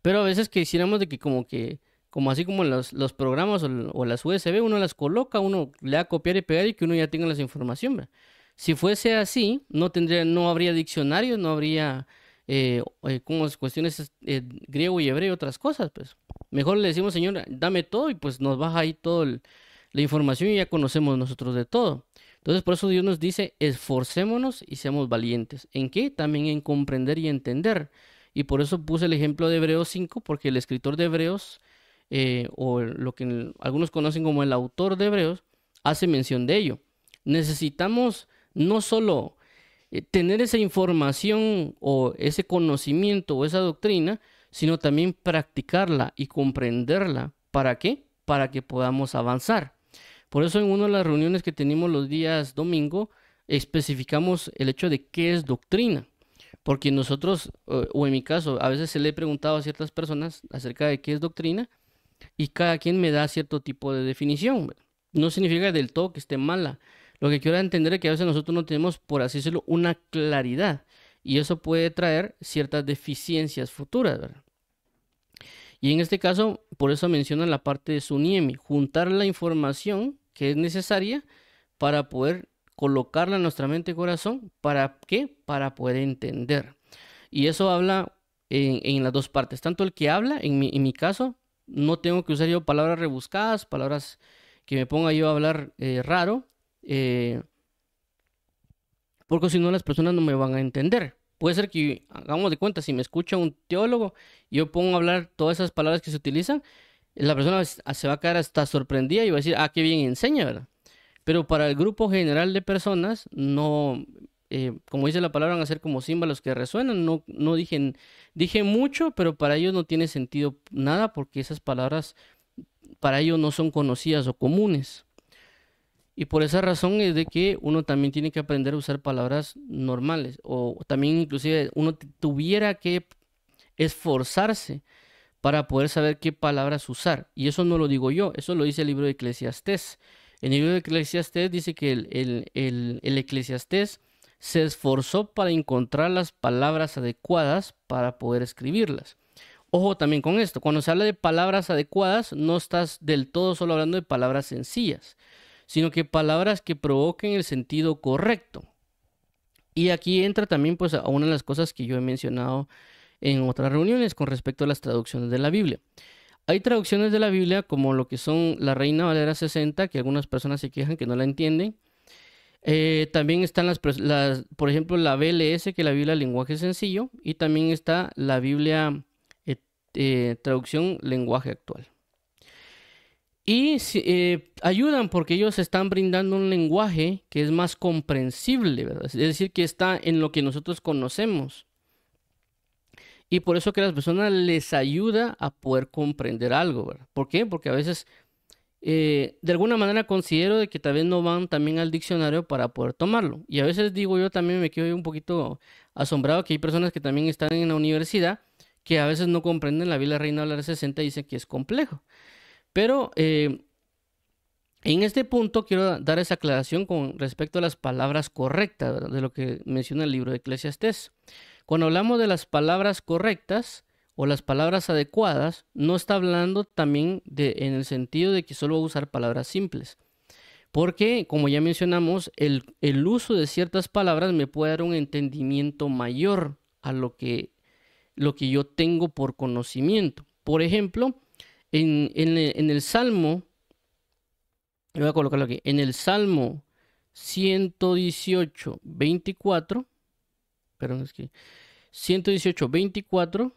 Pero a veces quisiéramos de que como así como los programas o las USB, uno las coloca, uno le da a copiar y pegar y que uno ya tenga las información, ¿verdad? Si fuese así, no habría diccionarios, no habría como cuestiones griego y hebreo y otras cosas, pues. Mejor le decimos, Señor, dame todo y pues nos baja ahí toda la información y ya conocemos nosotros de todo. Entonces, por eso Dios nos dice, esforcémonos y seamos valientes. ¿En qué? También en comprender y entender. Y por eso puse el ejemplo de Hebreos 5, porque el escritor de Hebreos, o lo que algunos conocen como el autor de Hebreos, hace mención de ello. Necesitamos no solo tener esa información o ese conocimiento o esa doctrina, sino también practicarla y comprenderla. ¿Para qué? Para que podamos avanzar. Por eso en una de las reuniones que tenemos los días domingo, especificamos el hecho de qué es doctrina. Porque nosotros, o en mi caso, a veces se le he preguntado a ciertas personas acerca de qué es doctrina y cada quien me da cierto tipo de definición. No significa del todo que esté mala. Lo que quiero entender es que a veces nosotros no tenemos, por así decirlo, una claridad y eso puede traer ciertas deficiencias futuras, ¿verdad? Y en este caso, por eso menciona la parte de Suniemi, juntar la información que es necesaria para poder colocarla en nuestra mente y corazón. ¿Para qué? Para poder entender. Y eso habla en las dos partes. Tanto el que habla, en mi caso, no tengo que usar yo palabras rebuscadas, palabras que me ponga yo a hablar raro, porque si no las personas no me van a entender. Puede ser que, hagamos de cuenta, si me escucha un teólogo y yo pongo a hablar todas esas palabras que se utilizan, la persona se va a quedar hasta sorprendida y va a decir, ah, qué bien enseña, ¿verdad? Pero para el grupo general de personas, no, como dice la palabra, van a ser como címbalos que resuenan. No dije mucho, pero para ellos no tiene sentido nada porque esas palabras para ellos no son conocidas o comunes. Y por esa razón es de que uno también tiene que aprender a usar palabras normales o también inclusive uno tuviera que esforzarse para poder saber qué palabras usar. Y eso no lo digo yo, eso lo dice el libro de Eclesiastés. En el libro de Eclesiastés dice que el Eclesiastés se esforzó para encontrar las palabras adecuadas para poder escribirlas. Ojo también con esto, cuando se habla de palabras adecuadas, no estás del todo solo hablando de palabras sencillas, sino que palabras que provoquen el sentido correcto. Y aquí entra también pues a una de las cosas que yo he mencionado en otras reuniones con respecto a las traducciones de la Biblia. Hay traducciones de la Biblia como lo que son la Reina Valera 60, que algunas personas se quejan que no la entienden. También están por ejemplo, la BLS, que es la Biblia lenguaje sencillo, y también está la Biblia traducción lenguaje actual. Y ayudan porque ellos están brindando un lenguaje que es más comprensible, ¿verdad? Es decir, que está en lo que nosotros conocemos. Y por eso que a las personas les ayuda a poder comprender algo, ¿verdad? ¿Por qué? Porque a veces, de alguna manera considero de que tal vez no van también al diccionario para poder tomarlo. Y a veces digo yo también me quedo un poquito asombrado que hay personas que también están en la universidad que a veces no comprenden la Biblia Reina Valera 60 y dicen que es complejo. Pero en este punto quiero dar esa aclaración con respecto a las palabras correctas, ¿verdad? De lo que menciona el libro de Eclesiastés. Cuando hablamos de las palabras correctas o las palabras adecuadas, no está hablando también en el sentido de que solo va a usar palabras simples. Porque, como ya mencionamos, el uso de ciertas palabras me puede dar un entendimiento mayor a lo que yo tengo por conocimiento. Por ejemplo, en el Salmo, voy a colocarlo aquí, en el Salmo 118, 24, perdón, es que 118, 24,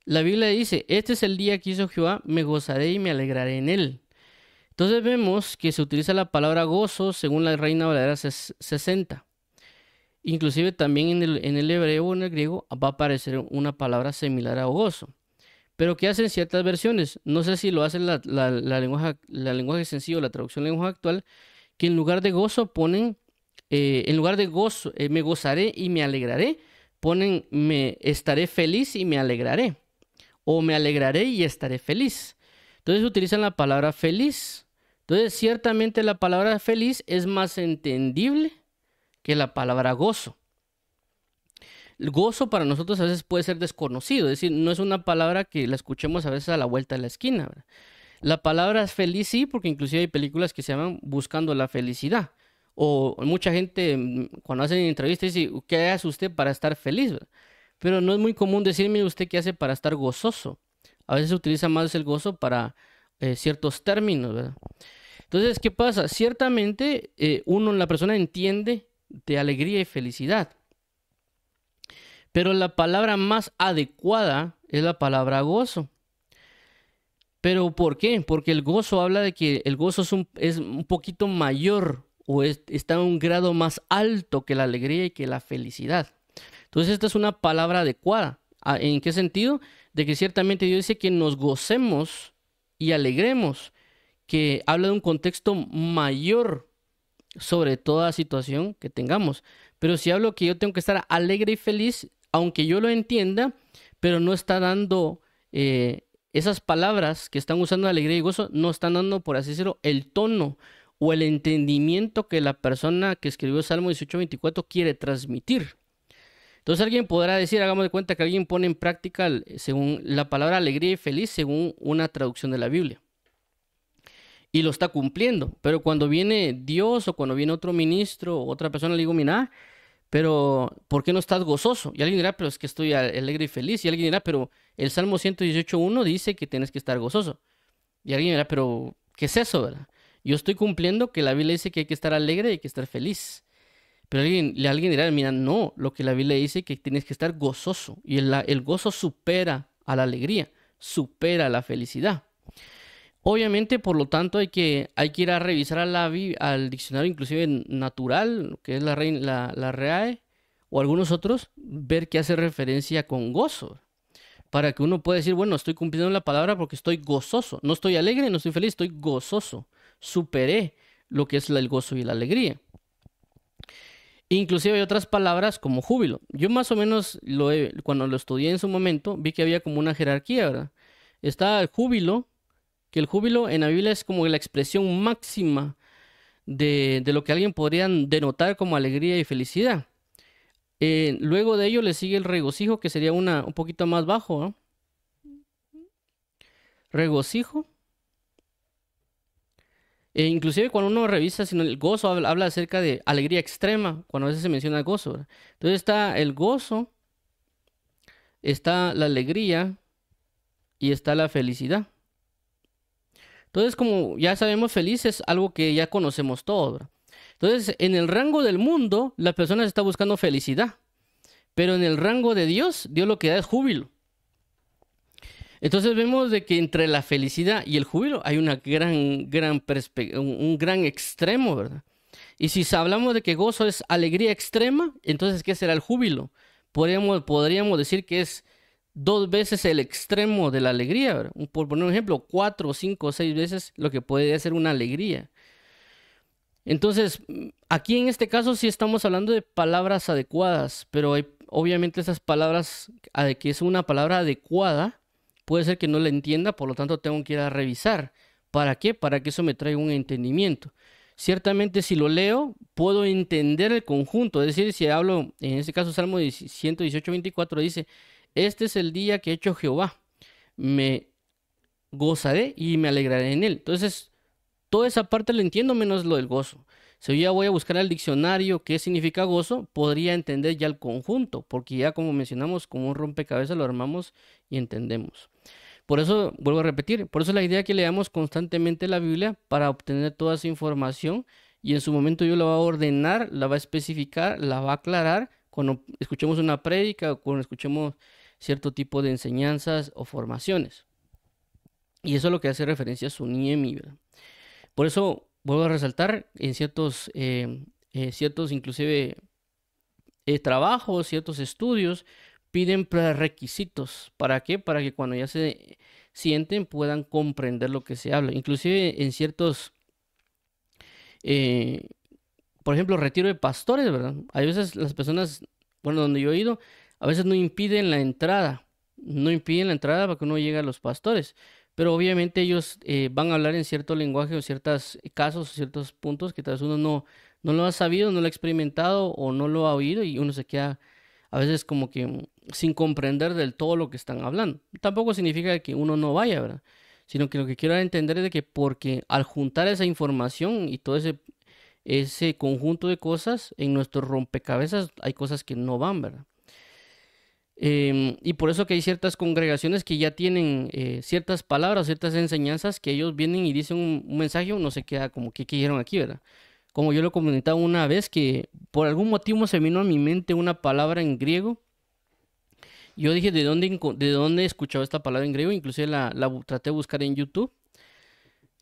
la Biblia dice, este es el día que hizo Jehová, me gozaré y me alegraré en él. Entonces vemos que se utiliza la palabra gozo según la Reina Valera 60. Inclusive también en el hebreo o en el griego va a aparecer una palabra similar a gozo. Pero ¿qué hacen ciertas versiones? No sé si lo hace la lenguaje sencillo, la traducción lenguaje actual, que en lugar de gozo ponen en lugar de gozo, me gozaré y me alegraré, ponen me estaré feliz y me alegraré. O me alegraré y estaré feliz. Entonces utilizan la palabra feliz. Entonces, ciertamente la palabra feliz es más entendible que la palabra gozo. El gozo para nosotros a veces puede ser desconocido, es decir, no es una palabra que la escuchemos a veces a la vuelta de la esquina, ¿verdad? La palabra feliz sí, porque inclusive hay películas que se llaman Buscando la felicidad. O mucha gente cuando hacen entrevistas dice, ¿qué hace usted para estar feliz? ¿Verdad? Pero no es muy común decirme usted qué hace para estar gozoso. A veces se utiliza más el gozo para ciertos términos, ¿verdad? Entonces, ¿qué pasa? Ciertamente la persona entiende de alegría y felicidad. Pero la palabra más adecuada es la palabra gozo. ¿Pero por qué? Porque el gozo habla de que el gozo es un poquito mayor o está en un grado más alto que la alegría y que la felicidad. Entonces esta es una palabra adecuada. ¿En qué sentido? De que ciertamente Dios dice que nos gocemos y alegremos, que habla de un contexto mayor sobre toda situación que tengamos. Pero si hablo que yo tengo que estar alegre y feliz, aunque yo lo entienda, pero no está dando esas palabras que están usando alegría y gozo, no están dando, por así decirlo, el tono o el entendimiento que la persona que escribió Salmo 18:24 quiere transmitir. Entonces alguien podrá decir, hagamos de cuenta que alguien pone en práctica según la palabra alegría y feliz según una traducción de la Biblia. Y lo está cumpliendo. Pero cuando viene Dios o cuando viene otro ministro o otra persona, le digo, mira, pero ¿por qué no estás gozoso? Y alguien dirá, pero es que estoy alegre y feliz. Y alguien dirá, pero el Salmo 118:1 dice que tienes que estar gozoso. Y alguien dirá, pero ¿qué es eso, verdad? Yo estoy cumpliendo que la Biblia dice que hay que estar alegre y hay que estar feliz. Pero alguien dirá, mira, no, lo que la Biblia dice es que tienes que estar gozoso. Y el gozo supera a la alegría, supera la felicidad. Obviamente, por lo tanto, hay que ir a revisar al diccionario inclusive natural, que es la RAE, o algunos otros, ver qué hace referencia con gozo. Para que uno pueda decir, bueno, estoy cumpliendo la palabra porque estoy gozoso. No estoy alegre, no estoy feliz, estoy gozoso. Superé lo que es el gozo y la alegría. Inclusive hay otras palabras como júbilo. Yo más o menos cuando lo estudié en su momento, vi que había como una jerarquía, ¿verdad? Está el júbilo, que el júbilo en la Biblia es como la expresión máxima de lo que alguien podría denotar como alegría y felicidad. Luego de ello le sigue el regocijo, que sería un poquito más bajo, ¿no? Regocijo. Inclusive cuando uno revisa, sino el gozo habla acerca de alegría extrema, cuando a veces se menciona el gozo, ¿verdad? Entonces está el gozo, está la alegría y está la felicidad. Entonces, como ya sabemos, feliz es algo que ya conocemos todos, ¿verdad? Entonces, en el rango del mundo, la persona está buscando felicidad, pero en el rango de Dios, Dios lo que da es júbilo. Entonces vemos de que entre la felicidad y el júbilo hay una gran perspectiva, un gran extremo, ¿verdad? Y si hablamos de que gozo es alegría extrema, entonces ¿qué será el júbilo? Podríamos decir que es 2 veces el extremo de la alegría, ¿verdad? Por poner un ejemplo, 4, 5, 6 veces lo que puede ser una alegría. Entonces, aquí en este caso sí estamos hablando de palabras adecuadas, pero obviamente esas palabras, que es una palabra adecuada, puede ser que no la entienda, por lo tanto tengo que ir a revisar. ¿Para qué? Para que eso me traiga un entendimiento. Ciertamente si lo leo, puedo entender el conjunto. Es decir, si hablo, en este caso Salmo 118:24 dice, este es el día que ha hecho Jehová. Me gozaré y me alegraré en él. Entonces, toda esa parte lo entiendo menos lo del gozo. Si yo ya voy a buscar al diccionario qué significa gozo, podría entender ya el conjunto, porque ya como mencionamos, como un rompecabezas lo armamos y entendemos. Por eso, vuelvo a repetir, por eso la idea que leamos constantemente la Biblia para obtener toda esa información y en su momento yo la va a ordenar, la va a especificar, la va a aclarar cuando escuchemos una prédica o cuando escuchemos cierto tipo de enseñanzas o formaciones. Y eso es lo que hace referencia a su Niemi, ¿verdad? Por eso vuelvo a resaltar en ciertos inclusive trabajos, ciertos estudios, piden prerequisitos. ¿Para qué? Para que cuando ya se sienten puedan comprender lo que se habla. Inclusive en ciertos por ejemplo, retiro de pastores, ¿verdad? Hay veces las personas, bueno, donde yo he ido, a veces no impiden la entrada, no impiden la entrada para que uno llegue a los pastores, pero obviamente ellos van a hablar en cierto lenguaje o ciertos casos, ciertos puntos que tal vez uno no lo ha sabido, no lo ha experimentado o no lo ha oído y uno se queda a veces como que sin comprender del todo lo que están hablando. Tampoco significa que uno no vaya, ¿verdad? Sino que lo que quiero entender es de que porque al juntar esa información y todo ese conjunto de cosas en nuestro rompecabezas hay cosas que no van, ¿verdad? Y por eso que hay ciertas congregaciones que ya tienen ciertas palabras, ciertas enseñanzas que ellos vienen y dicen un mensaje, uno se queda como que ¿qué dijeron aquí, verdad? Como yo lo comentaba una vez que por algún motivo se vino a mi mente una palabra en griego. Yo dije, ¿de dónde he escuchado esta palabra en griego? Inclusive la traté de buscar en YouTube.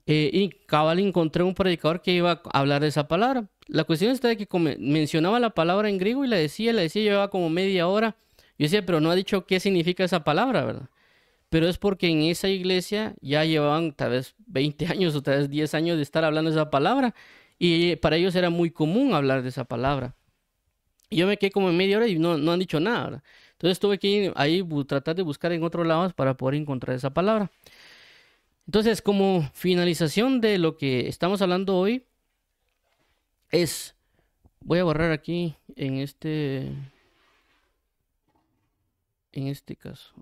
Y cabal encontré un predicador que iba a hablar de esa palabra. La cuestión está de que mencionaba la palabra en griego y la decía, llevaba como media hora. Yo decía, pero no ha dicho qué significa esa palabra, ¿verdad? Pero es porque en esa iglesia ya llevaban tal vez 20 años o tal vez 10 años de estar hablando de esa palabra. Y para ellos era muy común hablar de esa palabra. Y yo me quedé como en media hora y no han dicho nada, ¿verdad? Entonces tuve que ir ahí tratar de buscar en otros lados para poder encontrar esa palabra. Entonces, como finalización de lo que estamos hablando hoy, voy a borrar aquí en este caso,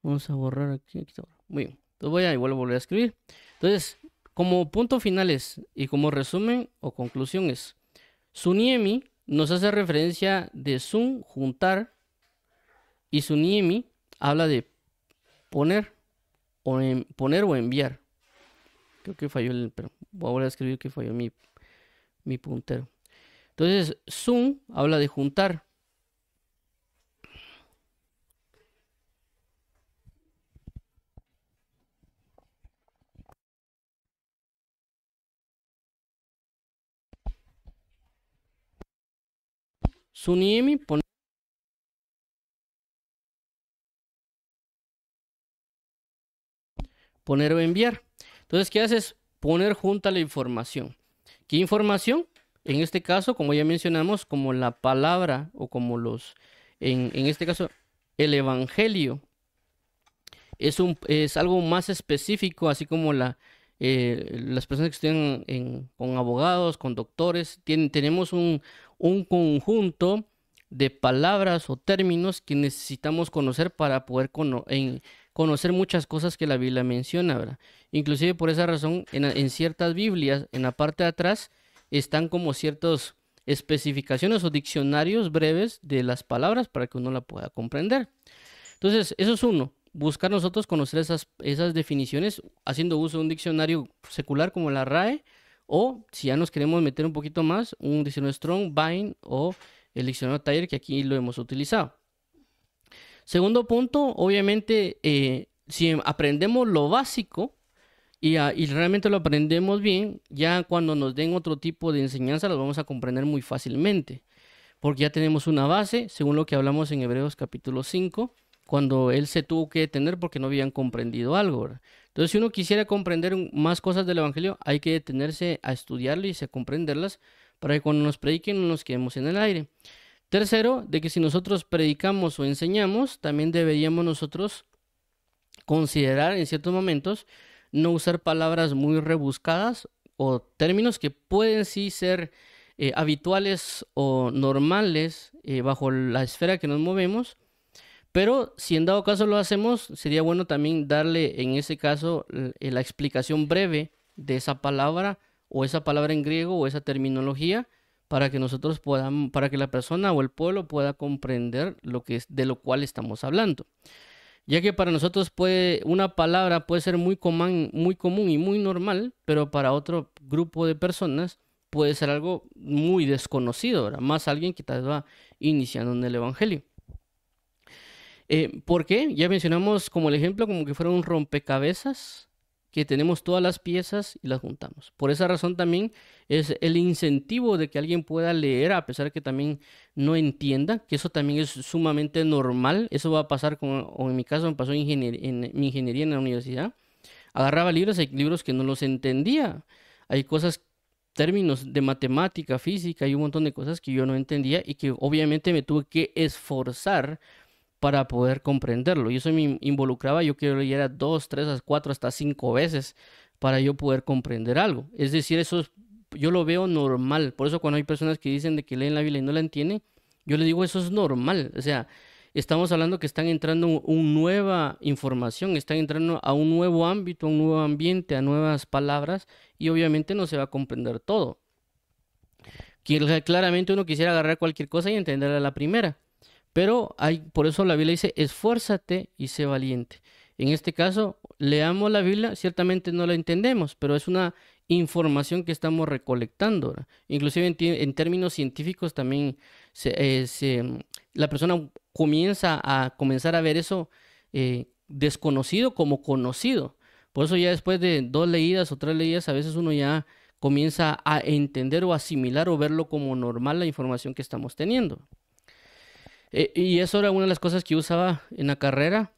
vamos a borrar aquí está. Muy bien, entonces igual volver a escribir. Entonces, como punto finales y como resumen o conclusión es, Suniemi nos hace referencia de sun, juntar, y Suniemi habla de poner poner o enviar. Creo que falló pero voy a volver a escribir que falló mi puntero. Entonces, sun habla de juntar. Suniemi, poner o enviar. Entonces, ¿qué haces? Poner junta la información. ¿Qué información? En este caso, como ya mencionamos, como la palabra o como en este caso, el evangelio es algo más específico, así como las personas que estudian con abogados, con doctores, tenemos un conjunto de palabras o términos que necesitamos conocer para poder conocer muchas cosas que la Biblia menciona, ¿verdad? Inclusive por esa razón, en ciertas Biblias, en la parte de atrás, están como ciertas especificaciones o diccionarios breves de las palabras para que uno la pueda comprender. Entonces, eso es uno, buscar nosotros conocer esas definiciones haciendo uso de un diccionario secular como la RAE, o si ya nos queremos meter un poquito más, un diccionario Strong, Vine o el diccionario Taller, que aquí lo hemos utilizado. Segundo punto, obviamente, si aprendemos lo básico y realmente lo aprendemos bien, ya cuando nos den otro tipo de enseñanza lo vamos a comprender muy fácilmente, porque ya tenemos una base, según lo que hablamos en Hebreos capítulo 5, cuando él se tuvo que detener porque no habían comprendido algo, ¿verdad? Entonces, si uno quisiera comprender más cosas del Evangelio, hay que detenerse a estudiarlo y a comprenderlas para que cuando nos prediquen no nos quedemos en el aire. Tercero, de que si nosotros predicamos o enseñamos, también deberíamos nosotros considerar en ciertos momentos no usar palabras muy rebuscadas o términos que pueden sí ser habituales o normales bajo la esfera que nos movemos, pero si en dado caso lo hacemos, sería bueno también darle en ese caso la explicación breve de esa palabra o esa palabra en griego o esa terminología para que nosotros para que la persona o el pueblo pueda comprender de lo cual estamos hablando. Ya que para nosotros una palabra puede ser muy común y muy normal, pero para otro grupo de personas puede ser algo muy desconocido, ¿verdad? Más alguien que tal vez va iniciando en el Evangelio. ¿Por qué? Ya mencionamos como el ejemplo, como que fuera un rompecabezas, que tenemos todas las piezas y las juntamos. Por esa razón también es el incentivo de que alguien pueda leer, a pesar de que también no entienda, que eso también es sumamente normal. Eso va a pasar, o en mi caso me pasó en mi ingeniería en la universidad. Agarraba libros, hay libros que no los entendía. Hay cosas términos de matemática, física y un montón de cosas que yo no entendía y que obviamente me tuve que esforzar para poder comprenderlo. Y eso me involucraba, yo que lo leyera 2, 3, 4, hasta 5 veces para yo poder comprender algo. Es decir, yo lo veo normal. Por eso cuando hay personas que dicen de que leen la Biblia y no la entienden, yo les digo, eso es normal. O sea, estamos hablando que están entrando nueva información, están entrando a un nuevo ámbito, a un nuevo ambiente, a nuevas palabras, y obviamente no se va a comprender todo. Claramente uno quisiera agarrar cualquier cosa y entenderla a la primera. Pero por eso la Biblia dice, esfuérzate y sé valiente. En este caso, leamos la Biblia, ciertamente no la entendemos, pero es una información que estamos recolectando, ¿verdad? Inclusive en términos científicos también la persona comienza a comenzar a ver eso desconocido como conocido. Por eso ya después de 2 leídas o 3 leídas, a veces uno ya comienza a entender o asimilar o verlo como normal la información que estamos teniendo. Y eso era una de las cosas que yo usaba en la carrera.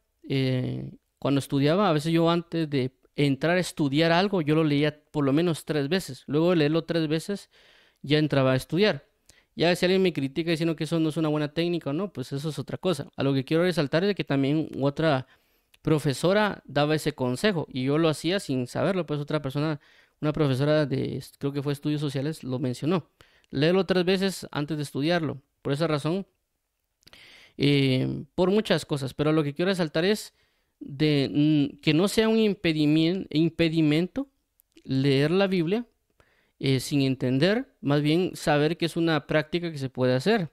Cuando estudiaba, a veces yo antes de entrar a estudiar algo, yo lo leía por lo menos 3 veces. Luego de leerlo 3 veces, ya entraba a estudiar. Ya si alguien me critica diciendo que eso no es una buena técnica o no, pues eso es otra cosa. A lo que quiero resaltar es de que también otra profesora daba ese consejo y yo lo hacía sin saberlo, pues otra persona, una profesora creo que fue estudios sociales, lo mencionó. Léelo 3 veces antes de estudiarlo. Por esa razón, por muchas cosas, pero lo que quiero resaltar es que no sea un impedimento leer la Biblia sin entender, más bien saber que es una práctica que se puede hacer.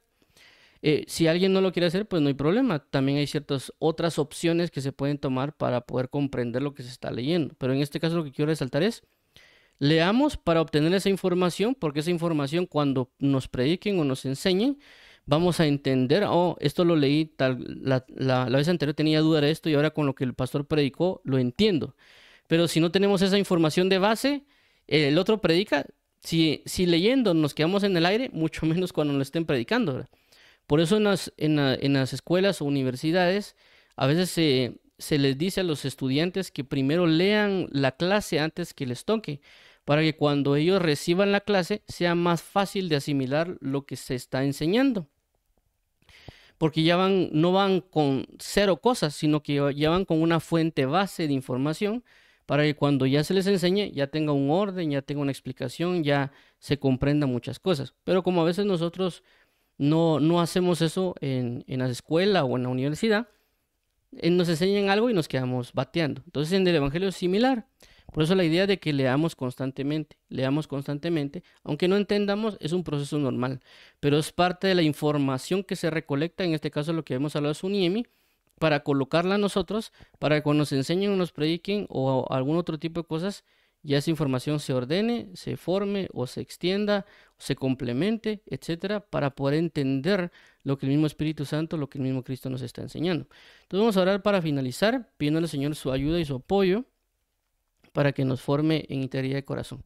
Si alguien no lo quiere hacer, pues no hay problema. También hay ciertas otras opciones que se pueden tomar para poder comprender lo que se está leyendo. Pero en este caso lo que quiero resaltar es, leamos para obtener esa información, porque esa información cuando nos prediquen o nos enseñen, vamos a entender, oh, esto lo leí, la vez anterior tenía duda de esto y ahora con lo que el pastor predicó lo entiendo. Pero si no tenemos esa información de base, el otro predica, si leyendo nos quedamos en el aire, mucho menos cuando lo estén predicando, ¿verdad? Por eso en las escuelas o universidades a veces se les dice a los estudiantes que primero lean la clase antes que les toque, para que cuando ellos reciban la clase sea más fácil de asimilar lo que se está enseñando. Porque no van con cero cosas, sino que ya van con una fuente base de información para que cuando ya se les enseñe ya tenga un orden, ya tenga una explicación, ya se comprenda muchas cosas. Pero como a veces nosotros no hacemos eso en la escuela o en la universidad, nos enseñan algo y nos quedamos bateando. Entonces en el Evangelio es similar. Por eso la idea de que leamos constantemente, aunque no entendamos, es un proceso normal, pero es parte de la información que se recolecta, en este caso lo que hemos hablado es un IEMI, para colocarla a nosotros, para que cuando nos enseñen o nos prediquen o algún otro tipo de cosas, ya esa información se ordene, se forme o se extienda, o se complemente, etcétera, para poder entender lo que el mismo Espíritu Santo, lo que el mismo Cristo nos está enseñando. Entonces vamos a orar para finalizar, pidiéndole al Señor su ayuda y su apoyo para que nos forme en integridad de corazón.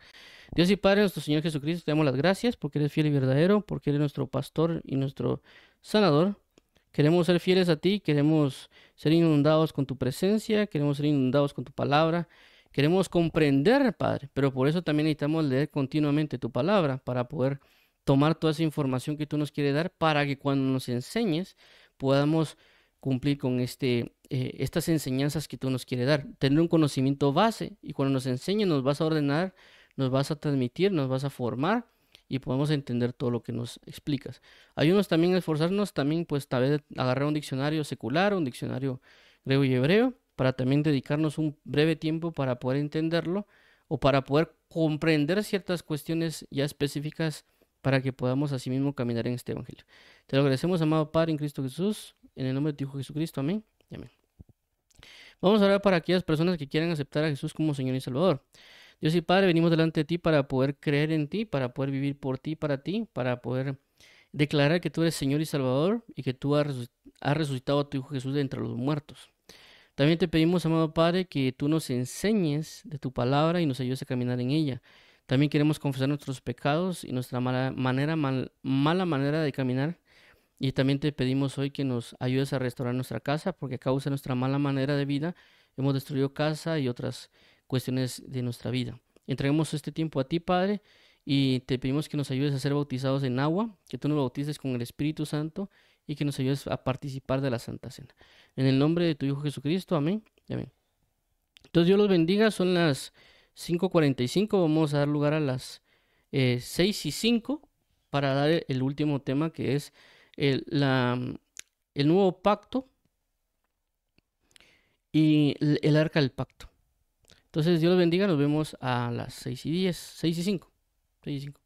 Dios y Padre, nuestro Señor Jesucristo, te damos las gracias porque eres fiel y verdadero, porque eres nuestro pastor y nuestro sanador. Queremos ser fieles a ti, queremos ser inundados con tu presencia, queremos ser inundados con tu palabra, queremos comprender, Padre, pero por eso también necesitamos leer continuamente tu palabra para poder tomar toda esa información que tú nos quieres dar para que cuando nos enseñes podamos cumplir con estas enseñanzas que tú nos quieres dar, tener un conocimiento base y cuando nos enseñes nos vas a ordenar, nos vas a transmitir, nos vas a formar y podemos entender todo lo que nos explicas. Ayúdanos también a esforzarnos, también pues tal vez agarrar un diccionario secular, un diccionario griego y hebreo, para también dedicarnos un breve tiempo para poder entenderlo o para poder comprender ciertas cuestiones ya específicas para que podamos asimismo caminar en este evangelio. Te lo agradecemos, amado Padre, en Cristo Jesús, en el nombre de tu Hijo Jesucristo, amén y amén. Vamos a orar para aquellas personas que quieran aceptar a Jesús como Señor y Salvador. Dios y Padre, venimos delante de ti para poder creer en ti, para poder vivir por ti, para poder declarar que tú eres Señor y Salvador y que tú has resucitado a tu Hijo Jesús de entre los muertos. También te pedimos, amado Padre, que tú nos enseñes de tu palabra y nos ayudes a caminar en ella. También queremos confesar nuestros pecados y nuestra mala manera de caminar. Y también te pedimos hoy que nos ayudes a restaurar nuestra casa, porque a causa de nuestra mala manera de vida hemos destruido casa y otras cuestiones de nuestra vida. Entregamos este tiempo a ti, Padre, y te pedimos que nos ayudes a ser bautizados en agua, que tú nos bautices con el Espíritu Santo y que nos ayudes a participar de la Santa Cena. En el nombre de tu Hijo Jesucristo, amén y amén. Entonces Dios los bendiga, son las 5:45, vamos a dar lugar a las 6:05 para dar el último tema que es el nuevo pacto y el arca del pacto. Entonces Dios los bendiga, nos vemos a las 6:10, 6:05. 6:05.